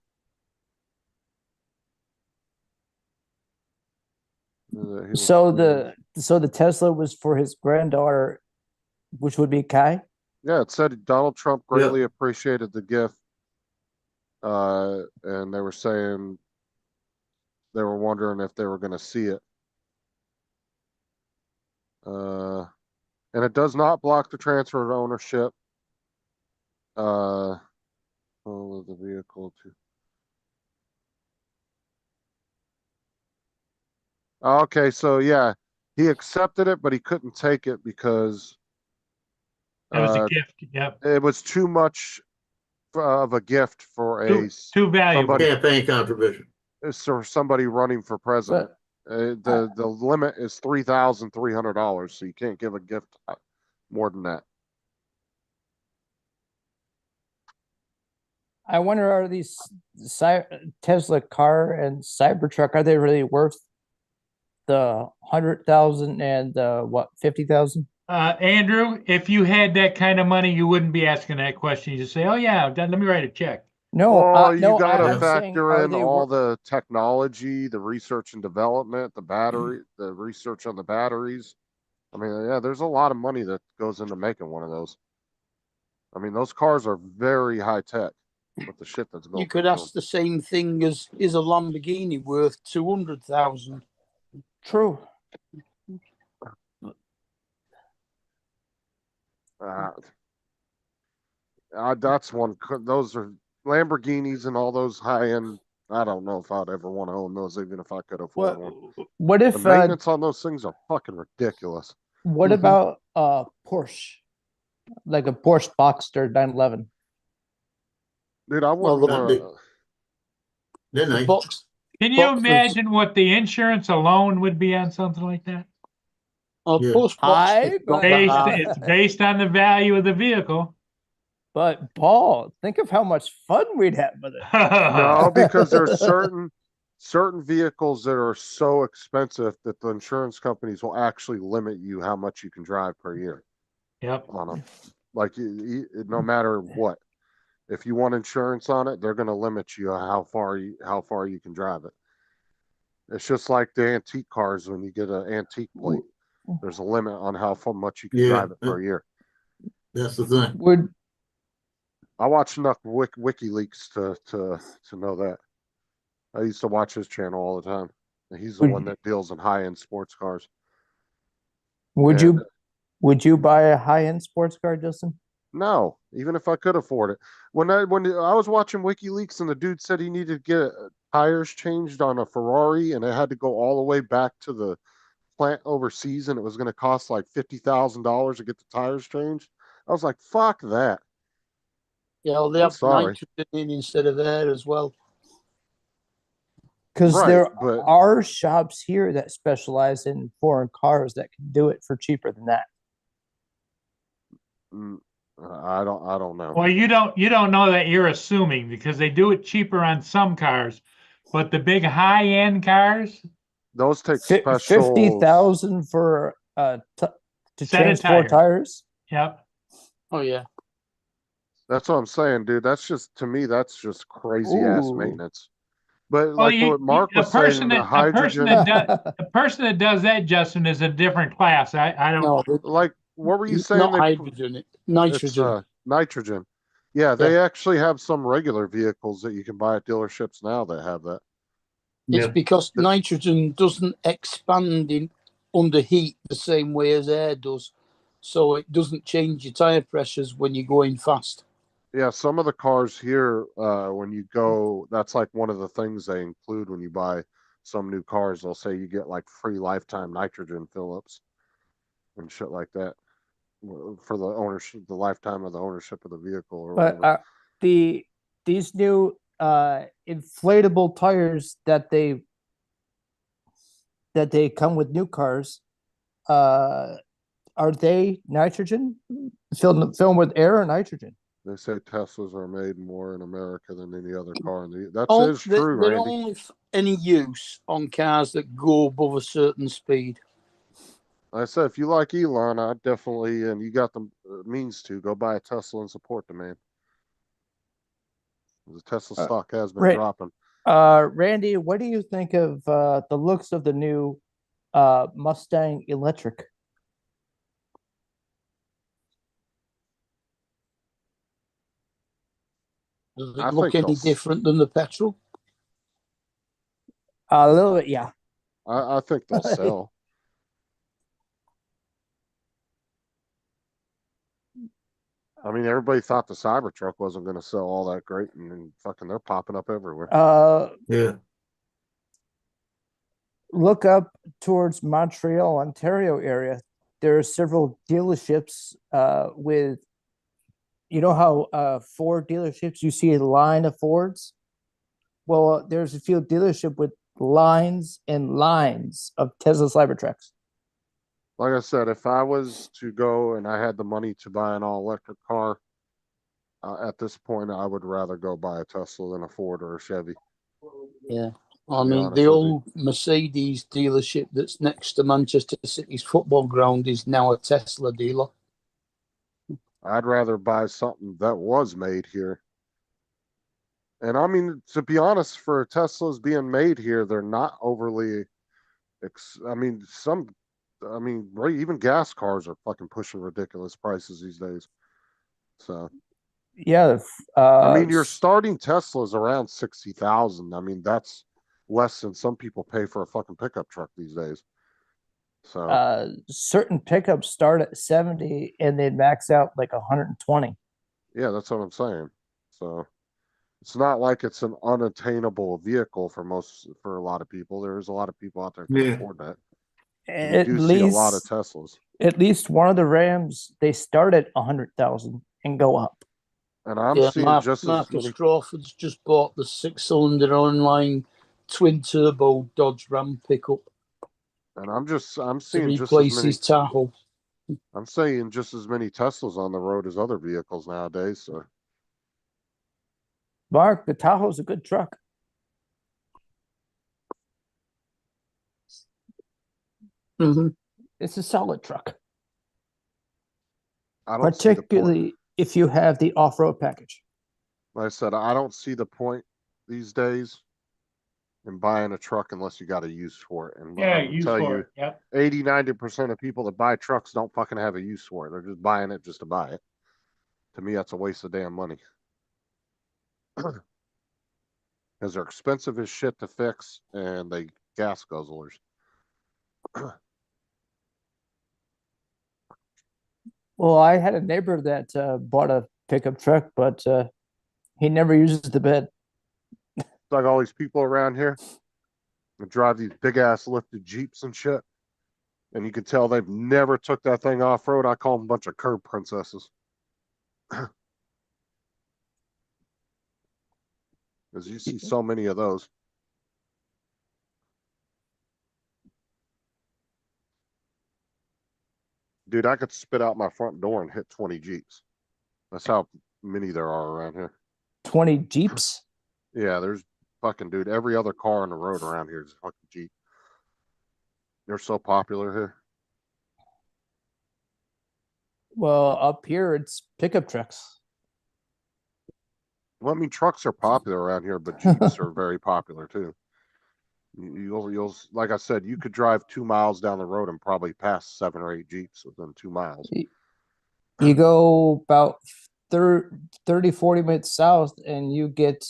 So the Tesla was for his granddaughter, which would be Kai. Yeah, it said Donald Trump greatly appreciated the gift. And they were saying they were wondering if they were going to see it. And it does not block the transfer of ownership. Of the vehicle to. Okay, so yeah, he accepted it, but he couldn't take it because It was a gift. Yep. it was too much of a gift for Too valuable. Campaign contribution. for somebody running for president. The limit is $3,300, so you can't give a gift more than that. I wonder, are these Tesla car and Cybertruck, are they really worth the 100,000 and what, 50,000? Andrew, if you had that kind of money, you wouldn't be asking that question. You just say, "Oh yeah, let me write a check." No, Well, you no, gotta I'm saying, factor are in they all the technology, the research and development, the battery, the research on the batteries. I mean, yeah, there's a lot of money that goes into making one of those. I mean, those cars are very high tech with the shit that's going. You could ask the same thing as, is a Lamborghini worth 200,000? True. That's one. Those are Lamborghinis and all those high end. I don't know if I'd ever want to own those, even if I could afford one. What if the maintenance on those things are fucking ridiculous? What about Porsche, like a Porsche Boxster 911? Dude, I wouldn't want to. Didn't they? Can you imagine what the insurance alone would be on something like that? It's based on the value of the vehicle. But Paul, think of how much fun we'd have with it. No, because there's certain vehicles that are so expensive that the insurance companies will actually limit you how much you can drive per year. Yep. On them, like no matter what, if you want insurance on it, they're going to limit you how far you can drive it. It's just like the antique cars when you get an antique plate. There's a limit on how much you can drive it per year. That's the thing. I watch enough WikiLeaks to know that. I used to watch his channel all the time. He's the one that deals in high-end sports cars. Would you buy a high-end sports car, Justin? No, even if I could afford it. When I was watching WikiLeaks and the dude said he needed to get tires changed on a Ferrari and it had to go all the way back to the plant overseas and it was going to cost like $50,000 to get the tires changed, I was like, fuck that. Yeah, they have nitrogen in instead of air as well. Because there are shops here that specialize in foreign cars that can do it for cheaper than that. I don't know. Well, you don't know that, you're assuming, because they do it cheaper on some cars, but the big high-end cars, those take special 50,000 for to change 4 tires. Yep. Oh yeah. That's what I'm saying, dude. That's just, to me, that's just crazy ass maintenance. But like what Mark was saying, the hydrogen. The person that does that, Justin, is a different class. I don't know. Like, what were you saying? Not hydrogen, nitrogen. Nitrogen. Yeah, they actually have some regular vehicles that you can buy at dealerships now that have that. It's because nitrogen doesn't expand under heat the same way as air does. So it doesn't change your tire pressures when you're going fast. Yeah, some of the cars here, when you go, that's like one of the things they include when you buy some new cars. They'll say you get like free lifetime nitrogen fill-ups and shit like that for the ownership, the lifetime of the ownership of the vehicle or But whatever. these new inflatable tires that they come with new cars, are they nitrogen? Filled with air or nitrogen? They say Teslas are made more in America than any other car, and that Oh, is true, they're Randy. only any use on cars that go above a certain speed. Like I said, if you like Elon, I definitely, and you got the means to, go buy a Tesla and support the man. The Tesla stock has been dropping. Randy, what do you think of the looks of the new Mustang Electric? Does I it look think any different than the petrol? A little bit, yeah. I think they'll sell. I mean, everybody thought the Cybertruck wasn't going to sell all that great, and then fucking they're popping up everywhere. Yeah. Look up towards Montreal, Ontario area. There are several dealerships with, you know how Ford dealerships, you see a line of Fords? Well, there's a few dealership with lines and lines of Tesla Cybertrucks. Like I said, if I was to go and I had the money to buy an all-electric car, at this point, I would rather go buy a Tesla than a Ford or a Chevy. Yeah. I mean, the old Mercedes dealership that's next to Manchester City's football ground is now a Tesla dealer. I'd rather buy something that was made here. And I mean, to be honest, for Teslas being made here, they're not overly. Even gas cars are fucking pushing ridiculous prices these days. So yeah, I mean, your starting Tesla's around 60,000. I mean, that's less than some people pay for a fucking pickup truck these days. So certain pickups start at 70 and they max out like 120. Yeah, that's what I'm saying. So it's not like it's an unattainable vehicle for a lot of people. There's a lot of people out there who can afford that. At You do least see a lot of Teslas. At least one of the Rams, they start at 100,000 and go up. And I'm seeing just Marcus Crawford's just bought the 6-cylinder online twin turbo Dodge Ram pickup. And I'm seeing to replace his Tahoe. I'm saying just as many Teslas on the road as other vehicles nowadays. So, Mark, the Tahoe's a good truck. Mm-hmm. It's a solid truck. I don't particularly if you have the off-road package. Like I said, I don't see the point these days in buying a truck unless you got a use for it. And yeah, use for it. Yep. 80-90% of people that buy trucks don't fucking have a use for it. They're just buying it just to buy it. To me, that's a waste of damn money. Because they're expensive as shit to fix and they gas guzzlers. Well, I had a neighbor that bought a pickup truck, but he never uses the bed. It's like all these people around here that drive these big ass lifted Jeeps and shit. And you can tell they've never took that thing off road. I call them a bunch of curb princesses. Because you see so many of those. Dude, I could spit out my front door and hit 20 Jeeps. That's how many there are around here. 20 Jeeps? Yeah, there's fucking, dude, every other car on the road around here is a fucking Jeep. They're so popular here. Well, up here, it's pickup trucks. Well, I mean, trucks are popular around here, but Jeeps are very popular too. You'll, like I said, you could drive 2 miles down the road and probably pass 7 or 8 Jeeps within 2 miles. You go about 30, 40 minutes south and you get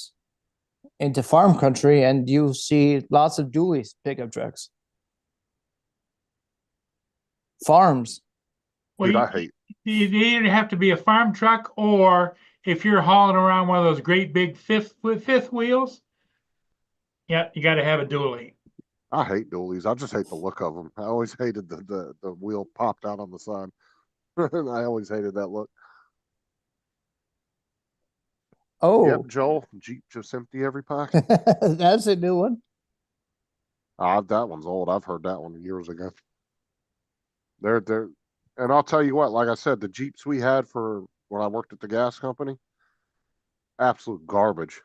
into farm country and you see lots of dualies pickup trucks. Farms. Well, Dude, I hate. You either have to be a farm truck or if you're hauling around one of those great big fifth wheels, yeah, you got to have a dually. I hate dualies. I just hate the look of them. I always hated the wheel popped out on the side. I always hated that look. Oh, Yep, Joel. Jeep just empty every pocket. that's a new one. That one's old. I've heard that one years ago. They're, and I'll tell you what. Like I said, the Jeeps we had for when I worked at the gas company, absolute garbage.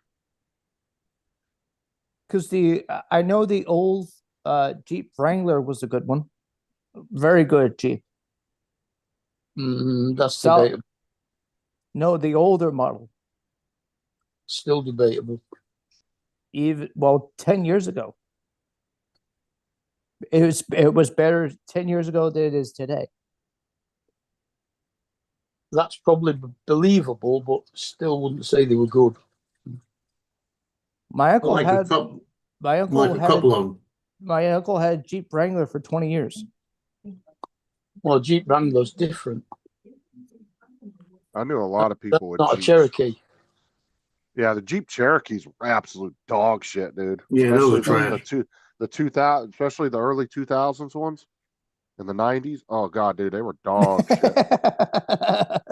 Because I know the old Jeep Wrangler was a good one. Very good Jeep. That's So- debatable. No, the older model. Still debatable. Even 10 years ago. It was better 10 years ago than it is today. That's probably believable, but still wouldn't say they were good. My uncle Like had a couple, my uncle like a had couple of them. my uncle had Jeep Wrangler for 20 years. Well, Jeep Wrangler's different. I knew a lot of people with Not a Jeeps. Cherokee. Yeah, the Jeep Cherokees were absolute dog shit, dude. Yeah, those are Especially trash. the 2000, especially the early 2000s ones in the 90s. Oh god, dude, they were dog shit.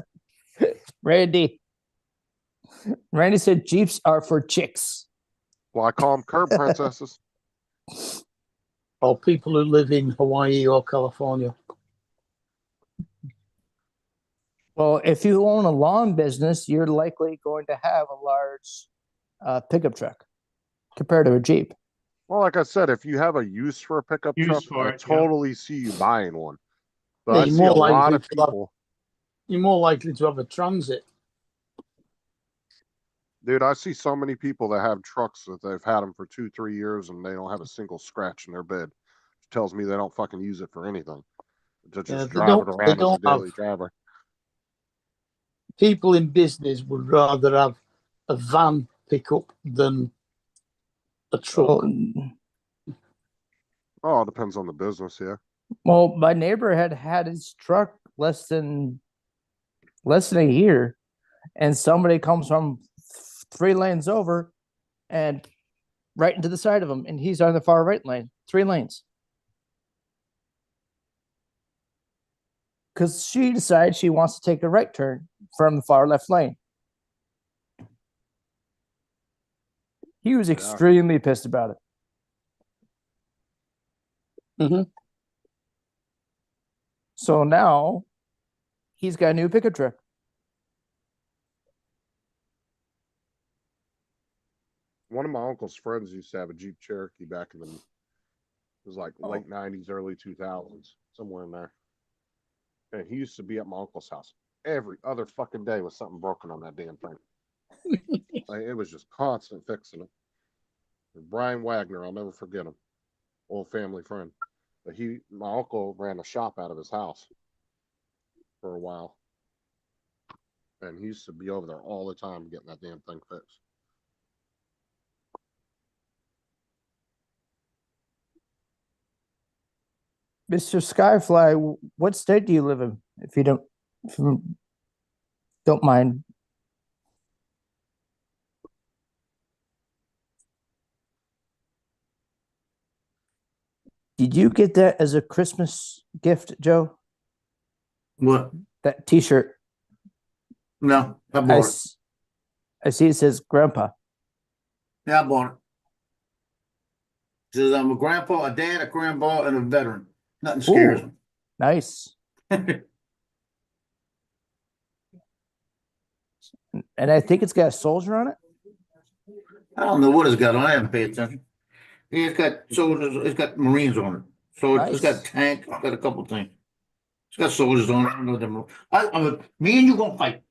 Randy said Jeeps are for chicks. Well, I call them curb princesses. Or people who live in Hawaii or California. Well, if you own a lawn business, you're likely going to have a large pickup truck compared to a Jeep. Well, like I said, if you have a use for a pickup Use truck, for I it, yeah. totally see you buying one. But Yeah, I you're see a more lot likely of to have- people. You're more likely to have a transit. Dude, I see so many people that have trucks that they've had them for 2-3 years and they don't have a single scratch in their bed. Which tells me they don't fucking use it for anything. They just Yeah, they drive it don't- they around as a don't have- daily driver. People in business would rather have a van pickup than a truck. Oh, it depends on the business, yeah. Well, my neighbor had his truck less than a year, and somebody comes from 3 lanes over and right into the side of him, and he's on the far right lane, 3 lanes. Because she decides she wants to take a right turn from the far left lane. He was extremely pissed about it. Mhm. So now he's got a new pickup truck. One of my uncle's friends used to have a Jeep Cherokee back in the, it was like Oh. late 90s, early 2000s, somewhere in there. And he used to be at my uncle's house every other fucking day with something broken on that damn thing. Like, it was just constant fixing it. And Brian Wagner, I'll never forget him. Old family friend. But my uncle ran a shop out of his house for a while. And he used to be over there all the time getting that damn thing fixed. Mr. Skyfly, what state do you live in? If you don't mind. Did you get that as a Christmas gift, Joe? What? That T-shirt. No, I I, bought it. s- I see it says Grandpa. Yeah, I bought it. Says I'm a grandpa, a dad, a grandpa, and a veteran. Nothing scares Ooh. Nice. me. And I think it's got a soldier on it. I don't know what it's got on. I haven't paid attention. It's got soldiers. It's got Marines on it. So it's got Nice. tank. It's got a couple things. It's got soldiers on it. I don't know them. Me and you gonna fight.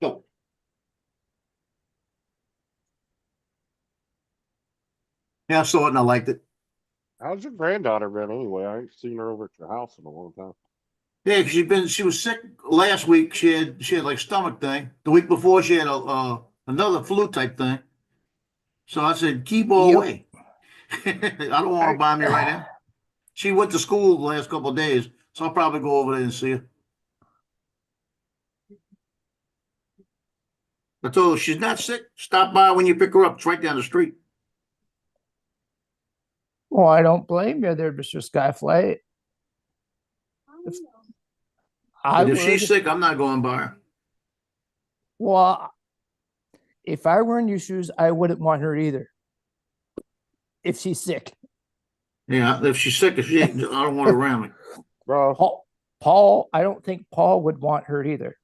Go. Yeah, I saw it and I liked it. How's your granddaughter been anyway? I ain't seen her over at your house in a long time. Yeah, she was sick last week. She had like stomach thing. The week before she had another flu type thing. So I said, keep her Yep. away. I don't want her by me right now. She went to school the last couple of days, so I'll probably go over there and see her. I told her she's not sick. Stop by when you pick her up. It's right down the street. Well, I don't blame you there, Mr. Skyfly. If I But if she's would, sick, I'm not going by her. well, if I were in your shoes, I wouldn't want her either. If she's sick. Yeah, if she's sick, if she ain't, I don't want her around me. Bro, Paul, I don't think Paul would want her either.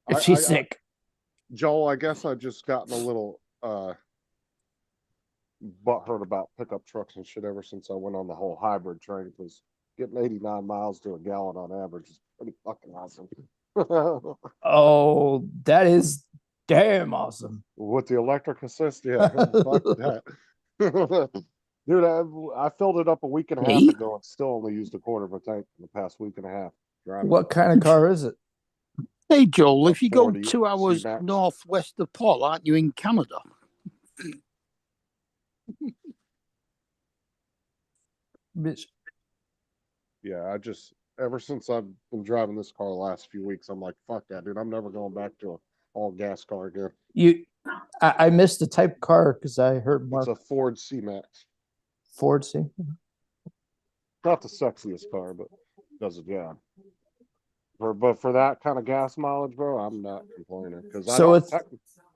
If she's sick. Joel, I guess I just gotten a little butthurt about pickup trucks and shit ever since I went on the whole hybrid train, because getting 89 miles to a gallon on average is pretty fucking awesome. Oh, that is damn awesome. With the electric assist, yeah, fuck that. Dude, I filled it up a week and a half ago and still only used a quarter of a tank in the past week and a half. Driving. What kind of car is it? Hey, Joel, if you go 40 2 hours C-Max. northwest of Paul, aren't you in Canada? Bitch. Yeah, ever since I've been driving this car the last few weeks, I'm like, fuck that, dude. I'm never going back to an all gas car again. I missed the type car because I heard Mark It's a Ford C-Max. Ford C. Not the sexiest car, but does the job. But for that kind of gas mileage, bro, I'm not complaining, because I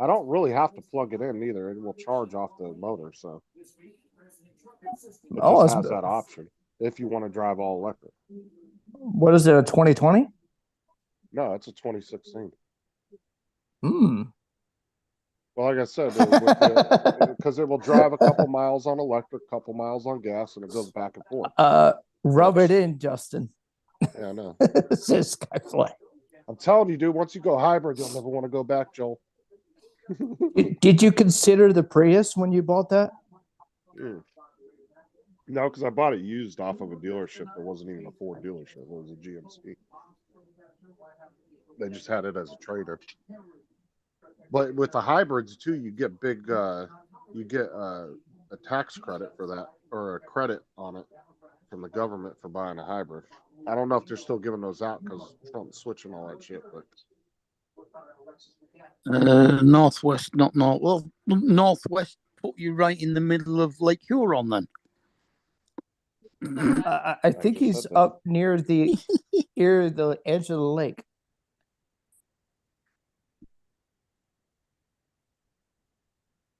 don't really have to plug it in either. It will charge off the motor, so it just has that option if you want to drive all electric. What is it, a 2020? No, it's a 2016. Hmm. Well, like I said, because it will drive a couple miles on electric, couple miles on gas, and it goes back and forth. Rub it in, Justin. Yeah, I know. Says Skyfly. I'm telling you, dude, once you go hybrid, you'll never want to go back, Joel. Did you consider the Prius when you bought that? No, because I bought it used off of a dealership that wasn't even a Ford dealership. It was a GMC. They just had it as a trader. But with the hybrids too, you get a tax credit for that, or a credit on it from the government for buying a hybrid. I don't know if they're still giving those out because Trump's switching all that shit. But Northwest, not north. Well, Northwest put you right in the middle of Lake Huron, then. I think he's up near the edge of the lake.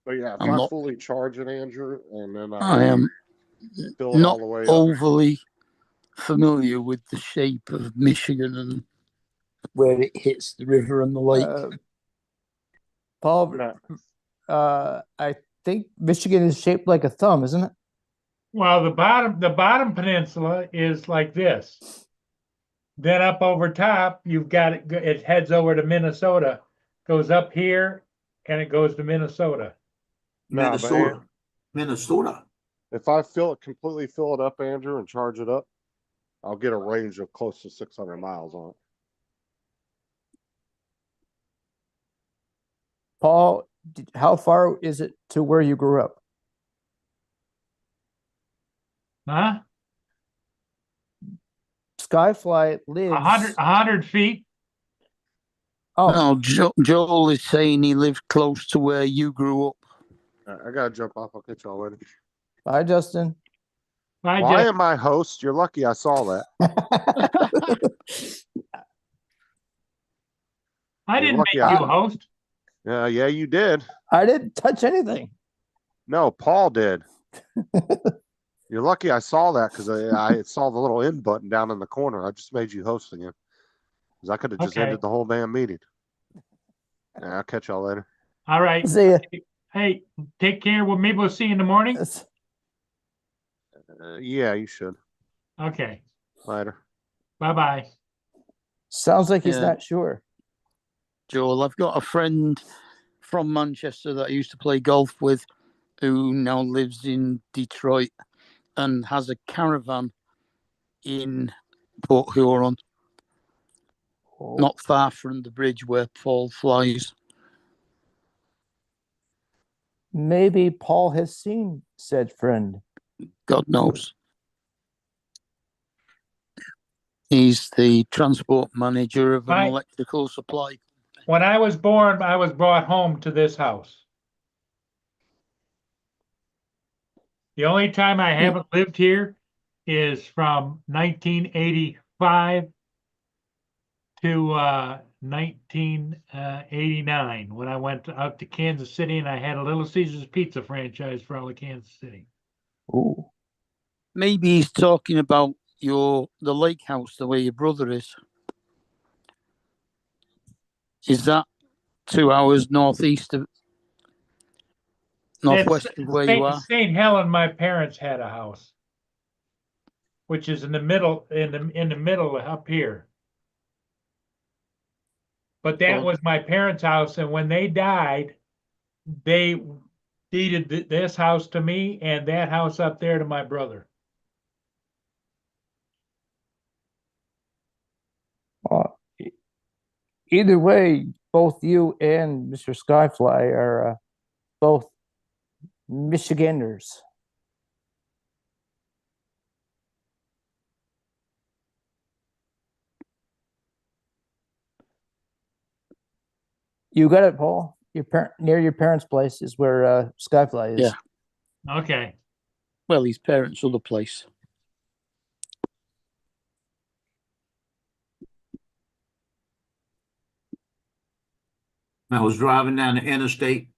But yeah, if I fully charge it, Andrew, and then I am fill it not all the way overly familiar with the shape of Michigan and where it hits the river and the lake. Paul, I think Michigan is shaped like a thumb, isn't it? Well, the bottom peninsula is like this. Then up over top, you've got it heads over to Minnesota, goes up here, and it goes to Minnesota. Minnesota. If I completely fill it up, Andrew, and charge it up, I'll get a range of close to 600 miles on it. Paul, how far is it to where you grew up? Huh? Skyfly lives 100 feet. Oh no, Joel is saying he lived close to where you grew up. I gotta jump off. I'll catch y'all later. Bye, Justin. Why am I host? You're lucky I saw that. I didn't make you host. Yeah, you did. I didn't touch anything. No, Paul did. You're lucky I saw that, because I saw the little end button down in the corner. I just made you host again, because I could have just ended the whole damn meeting. Yeah, I'll catch y'all later. All right. See ya. Hey, take care. Well, maybe we'll see you in the morning. Yeah, you should. Okay. Later. Bye-bye. Sounds like he's not sure. Joel, I've got a friend from Manchester that I used to play golf with who now lives in Detroit and has a caravan in Port Huron, not far from the bridge where Paul flies. Maybe Paul has seen said friend. God knows. He's the transport manager of an electrical supply company. when I was born, I was brought home to this house. The only time I haven't lived here is from 1985 to 1989 when I went out to Kansas City and I had a Little Caesars Pizza franchise for all of Kansas City. Ooh. Maybe he's talking about the lake house, the way your brother is. Is that 2 hours northwest of where you are? St. Helen, my parents had a house, which is in the middle, in the middle up here. But that was my parents' house, and when they died, they deeded this house to me and that house up there to my brother. Either way, both you and Mr. Skyfly are both Michiganders. You got it, Paul. Near your parents' place is where Skyfly is. Yeah. Okay. Well, his parents' other place. I was driving down the interstate.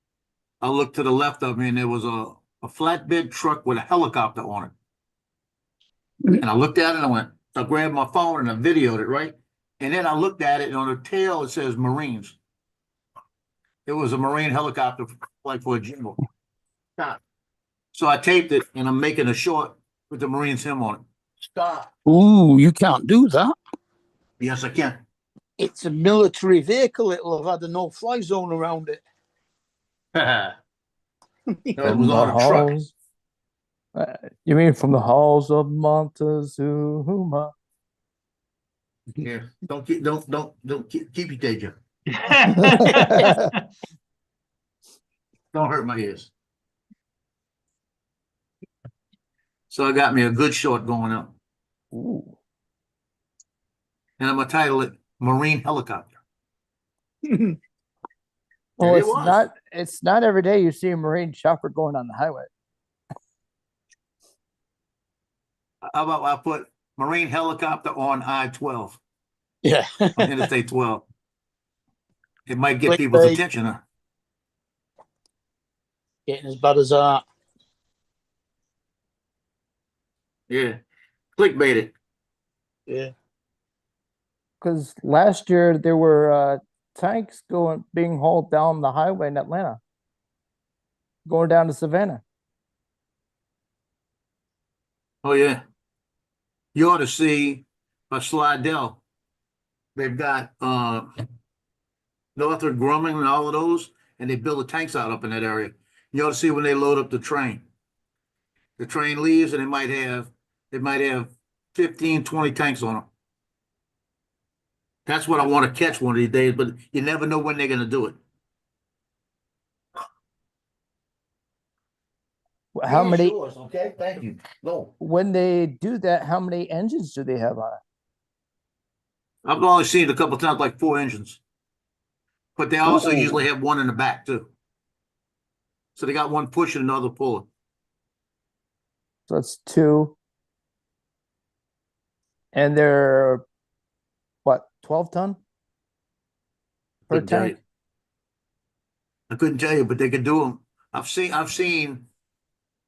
I looked to the left of me and there was a flatbed truck with a helicopter on it. And I looked at it and I grabbed my phone and I videoed it, right? And then I looked at it and on the tail it says Marines. It was a Marine helicopter, like for a jingle. So I taped it and I'm making a short with the Marines hymn on it. Stop. Ooh, you can't do that. Yes, I can. It's a military vehicle. It'll have had a no-fly zone around it. It was on a truck. You mean from the halls of Montezuma? Yeah. Don't keep your day job. Don't hurt my ears. So I got me a good short going up. Ooh. And I'm gonna title it Marine Helicopter. Well, it's not every day you see a Marine chopper going on the highway. How about I put Marine Helicopter on I-12? Yeah. On Interstate 12. It might get people's attention, huh? Getting as bad as that. Yeah. Clickbait it. Yeah. Because last year there were tanks being hauled down the highway in Atlanta, going down to Savannah. Oh yeah. You ought to see Slidell. They've got Northrop Grumman and all of those, and they build the tanks out up in that area. You ought to see when they load up the train. The train leaves and they might have 15, 20 tanks on them. That's what I want to catch one of these days, but you never know when they're going to do it. How many? Yours, okay, thank you. Go. When they do that, how many engines do they have on it? I've only seen it a couple times, like 4 engines, but they also usually have one in the back too. So they got one pushing, another pulling. So that's 2. And they're what, 12 ton per tank? I couldn't tell you, but they could do them. I've seen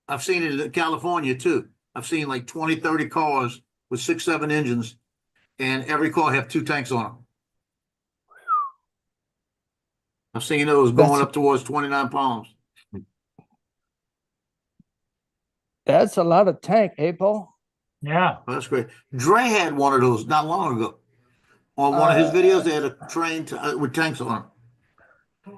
it in California too. I've seen like 20, 30 cars with 6, 7 engines, and every car have 2 tanks on them. I've seen those going up towards 29 pounds. That's a lot of tank, hey, Paul? Yeah. Well, that's great. Dre had one of those not long ago. On one of his videos, they had a train with tanks on it.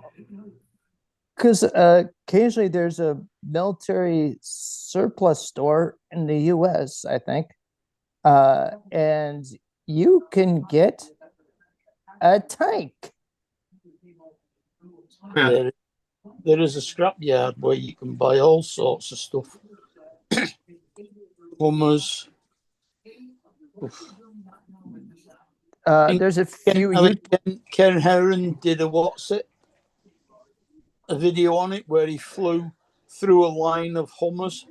Because occasionally there's a military surplus store in the U.S., I think, and you can get a tank. Yeah. There is a scrapyard where you can buy all sorts of stuff. Hummers. There's a few. Ken Herron did a video on it where he flew through a line of Hummers.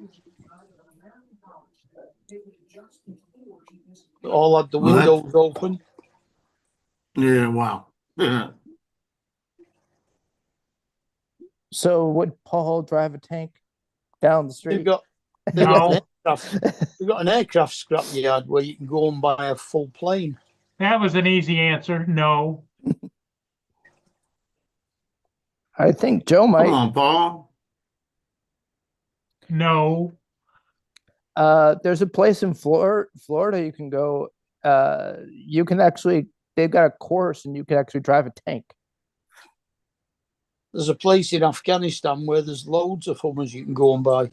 All had the windows open. Yeah, wow. Yeah. So would Paul drive a tank down the street? They've got an aircraft scrapyard where you can go and buy a full plane. That was an easy answer. No. I think Joe might. Come on, Paul. No. There's a place in Florida you can go. You can actually, they've got a course and you can actually drive a tank. There's a place in Afghanistan where there's loads of Hummers you can go and buy.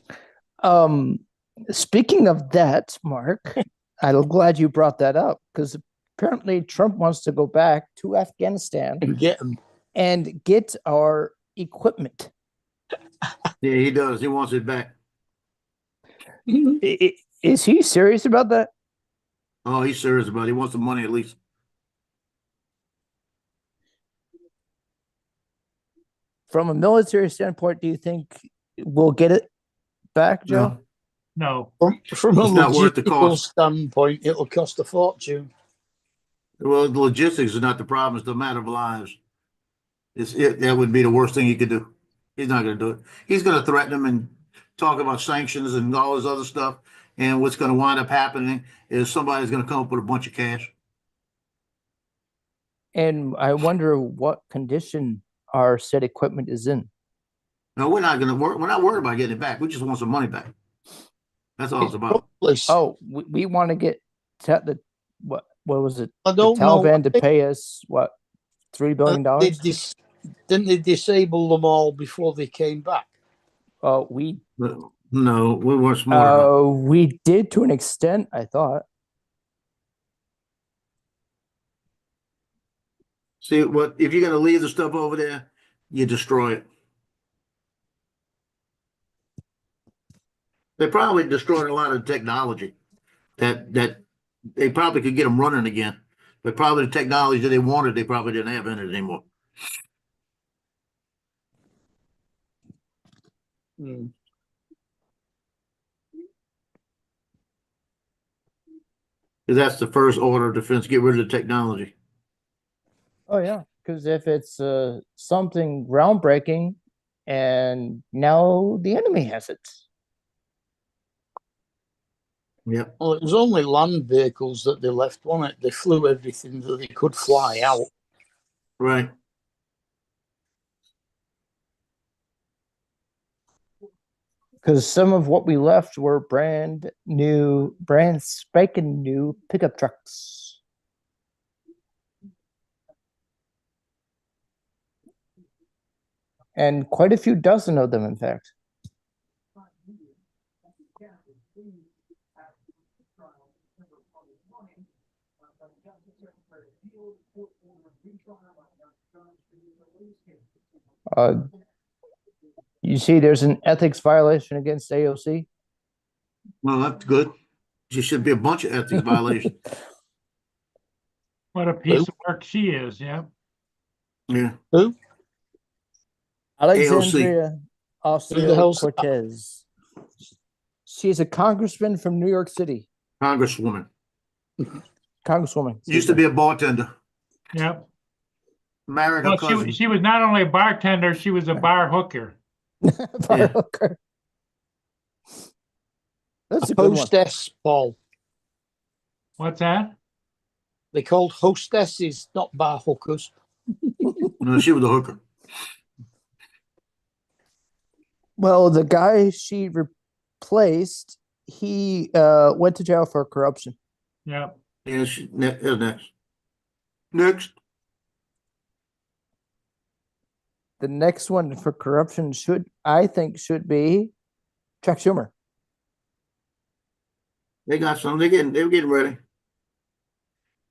Speaking of that, Mark, I'm glad you brought that up because apparently Trump wants to go back to Afghanistan and get them and get our equipment. Yeah, he does. He wants it back. Is he serious about that? Oh, he's serious about it. He wants the money at least. From a military standpoint, do you think we'll get it back, Joe? No. From a logistical standpoint, it'll cost a fortune. Well, the logistics is not the problem. It's the matter of lives. That would be the worst thing he could do. He's not going to do it. He's going to threaten them and talk about sanctions and all this other stuff. And what's going to wind up happening is somebody's going to come up with a bunch of cash. And I wonder what condition our said equipment is in. No, we're not worried about getting it back. We just want some money back. That's all it's about. Oh, we want to get what was it? I don't know. Taliban to pay us what, $3 billion? Didn't they disable them all before they came back? No, we weren't smart. We did to an extent, I thought. See, if you're going to leave the stuff over there, you destroy it. They probably destroyed a lot of technology that they probably could get them running again, but probably the technology that they wanted, they probably didn't have in it anymore. Hmm. Because that's the first order of defense: get rid of the technology. Oh yeah, because if it's something groundbreaking, and now the enemy has it. Yeah. Well, it was only land vehicles that they left, wasn't it? They flew everything that they could fly out. Right. Because some of what we left were brand spanking new pickup trucks. And quite a few dozen of them, in fact. You see, there's an ethics violation against AOC. Well, that's good. There should be a bunch of ethics violations. What a piece of work she is, yeah. Yeah. Who? Alexandria Ocasio-Cortez. She's a congressman from New York City. Congresswoman. Used to be a bartender. Yep. Married her cousin. She was not only a bartender, she was a bar hooker. Hooker. That's a good hostess, Paul. What's that? They called hostesses, not bar hookers. No, she was a hooker. Well, the guy she replaced, he went to jail for corruption. Yep. Yeah, next. Next. The next one for corruption should be Chuck Schumer. They got some. They're getting ready.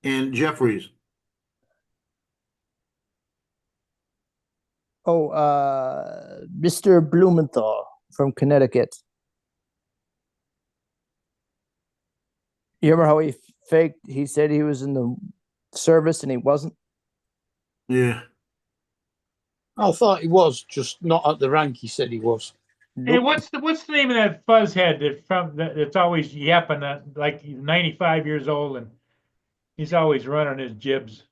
And Jeffries. Oh, Mr. Blumenthal from Connecticut. You remember how he faked? He said he was in the service and he wasn't? Yeah. I thought he was, just not at the rank he said he was. Hey, Nope. what's the name of that fuzzhead that's always yapping like he's 95 years old and he's always running his jibs?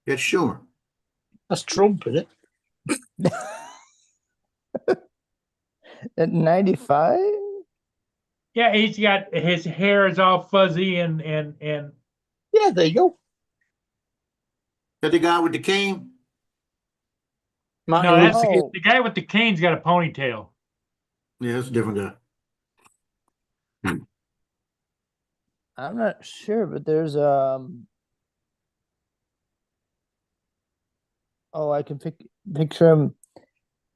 It's Schumer. That's Trump, isn't it? At 95? Yeah, he's got his hair is all fuzzy and Yeah, there you go. That the guy with the cane? Martin no, that's Luther King. Oh. the guy with the cane's got a ponytail. Yeah, that's a different guy. I'm not sure, but there's oh, I can picture him.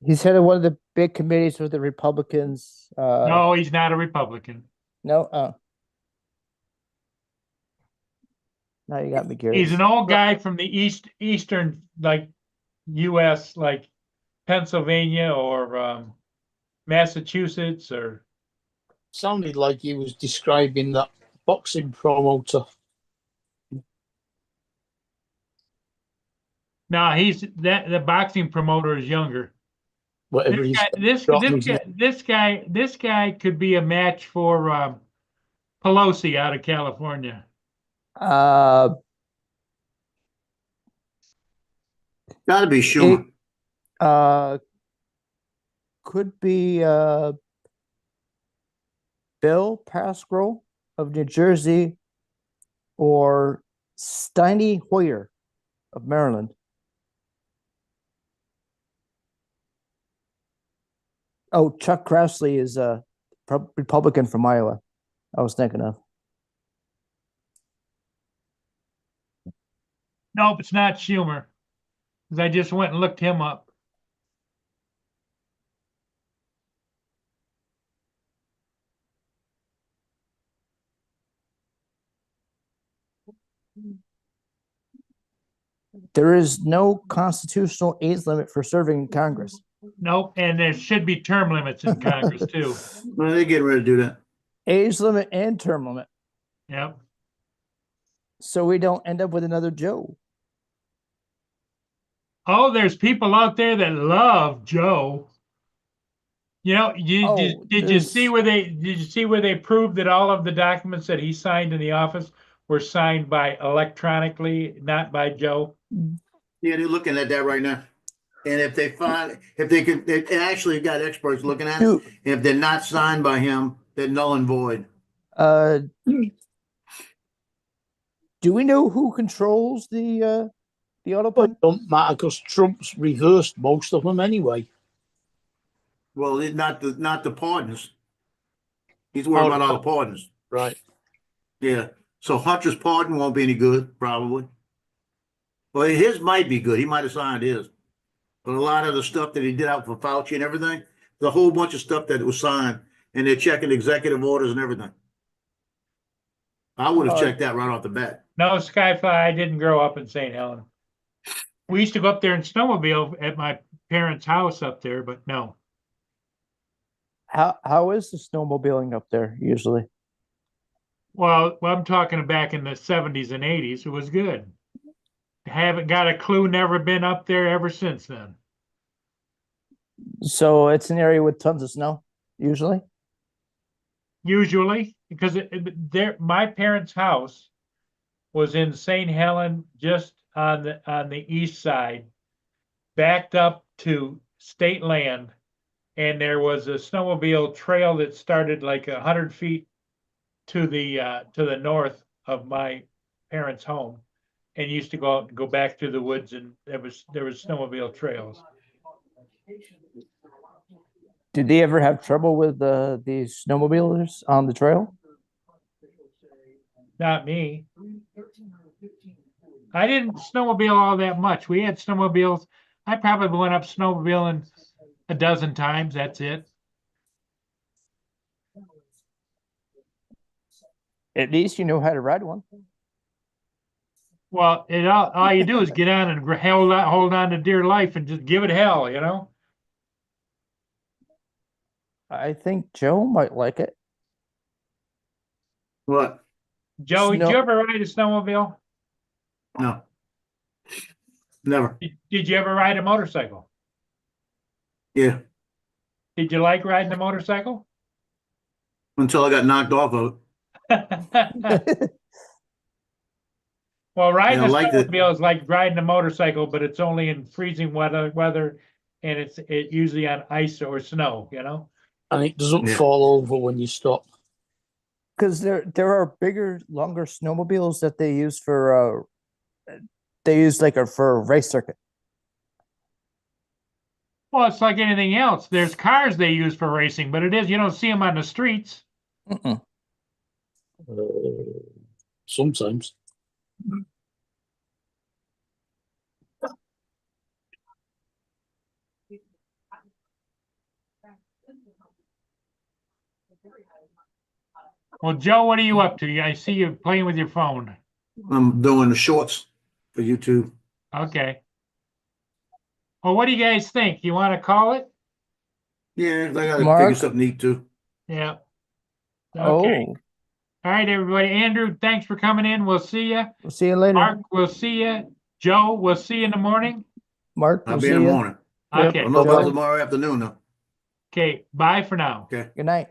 He's head of one of the big committees with the Republicans. No, he's not a Republican. No, oh. Now you got me curious. He's an old guy from the eastern like U.S. like Pennsylvania or Massachusetts or. Sounded like he was describing that boxing promoter. No, he's that the boxing promoter is younger. Whatever he's This guy could be a match for Pelosi out of California. Gotta be Schumer. Could be Bill Pascrell of New Jersey or Steny Hoyer of Maryland. Oh, Chuck Grassley is a Republican from Iowa. I was thinking of. Nope, it's not Schumer. Because I just went and looked him up. There is no constitutional age limit for serving in Congress. Nope, and there should be term limits in Congress too. Well, they're getting ready to do that. Age limit and term limit. Yep. So we don't end up with another Joe. Oh, there's people out there that love Joe. You know, did you see where they proved that all of the documents that he signed in the office were signed by electronically, not by Joe? Yeah, they're looking at that right now. And if they actually got experts looking at it. If they're not signed by him, they're null and void. Do we know who controls the auto pen? Don't matter because Trump's reversed most of them anyway. Well, not the pardons. He's worried about all the pardons. Right. Yeah. So Hunter's pardon won't be any good, probably. Well, his might be good. He might have signed his. But a lot of the stuff that he did out for Fauci and everything, there's a whole bunch of stuff that was signed, and they're checking executive orders and everything. I would have checked that right off the bat. No, Skyfly, I didn't grow up in St. Helena. We used to go up there and snowmobile at my parents' house up there, but no. How is the snowmobiling up there usually? Well, I'm talking back in the 70s and 80s. It was good. Haven't got a clue, never been up there ever since then. So it's an area with tons of snow, usually? Usually, because my parents' house was in St. Helen, just on the east side, backed up to state land, and there was a snowmobile trail that started like 100 feet to the north of my parents' home, and used to go back through the woods, and there was snowmobile trails. Did they ever have trouble with the snowmobilers on the trail? Not me. I didn't snowmobile all that much. We had snowmobiles. I probably went up snowmobiling a dozen times. That's it. At least you know how to ride one. Well, all you do is get on and hold on to dear life and just give it hell, you know? I think Joe might like it. What? Joe, did you ever ride a snowmobile? No. Never. Did you ever ride a motorcycle? Yeah. Did you like riding a motorcycle? Until I got knocked off of it. Well, riding Yeah, I a like it. snowmobile is like riding a motorcycle, but it's only in freezing weather, and it's usually on ice or snow, you know? And it doesn't Yeah. fall over when you stop. Because there are bigger, longer snowmobiles that they use for for a race circuit. Well, it's like anything else. There's cars they use for racing, but you don't see them on the streets. Mm-mm. Sometimes. Well, Joe, what are you up to? I see you playing with your phone. I'm doing the shorts for YouTube. Okay. Well, what do you guys think? You want to call it? Yeah, I gotta Mark? figure something neat too. Yeah. Okay. Oh, All right, everybody. Andrew, thanks for coming in. We'll see you. we'll see you later. Mark, we'll see you. Joe, we'll see you in the morning. Mark, I'll we'll be see in the you. morning. Yep. Okay. I'll know about Joe. tomorrow afternoon though. Okay. Bye for now. Okay. Good night.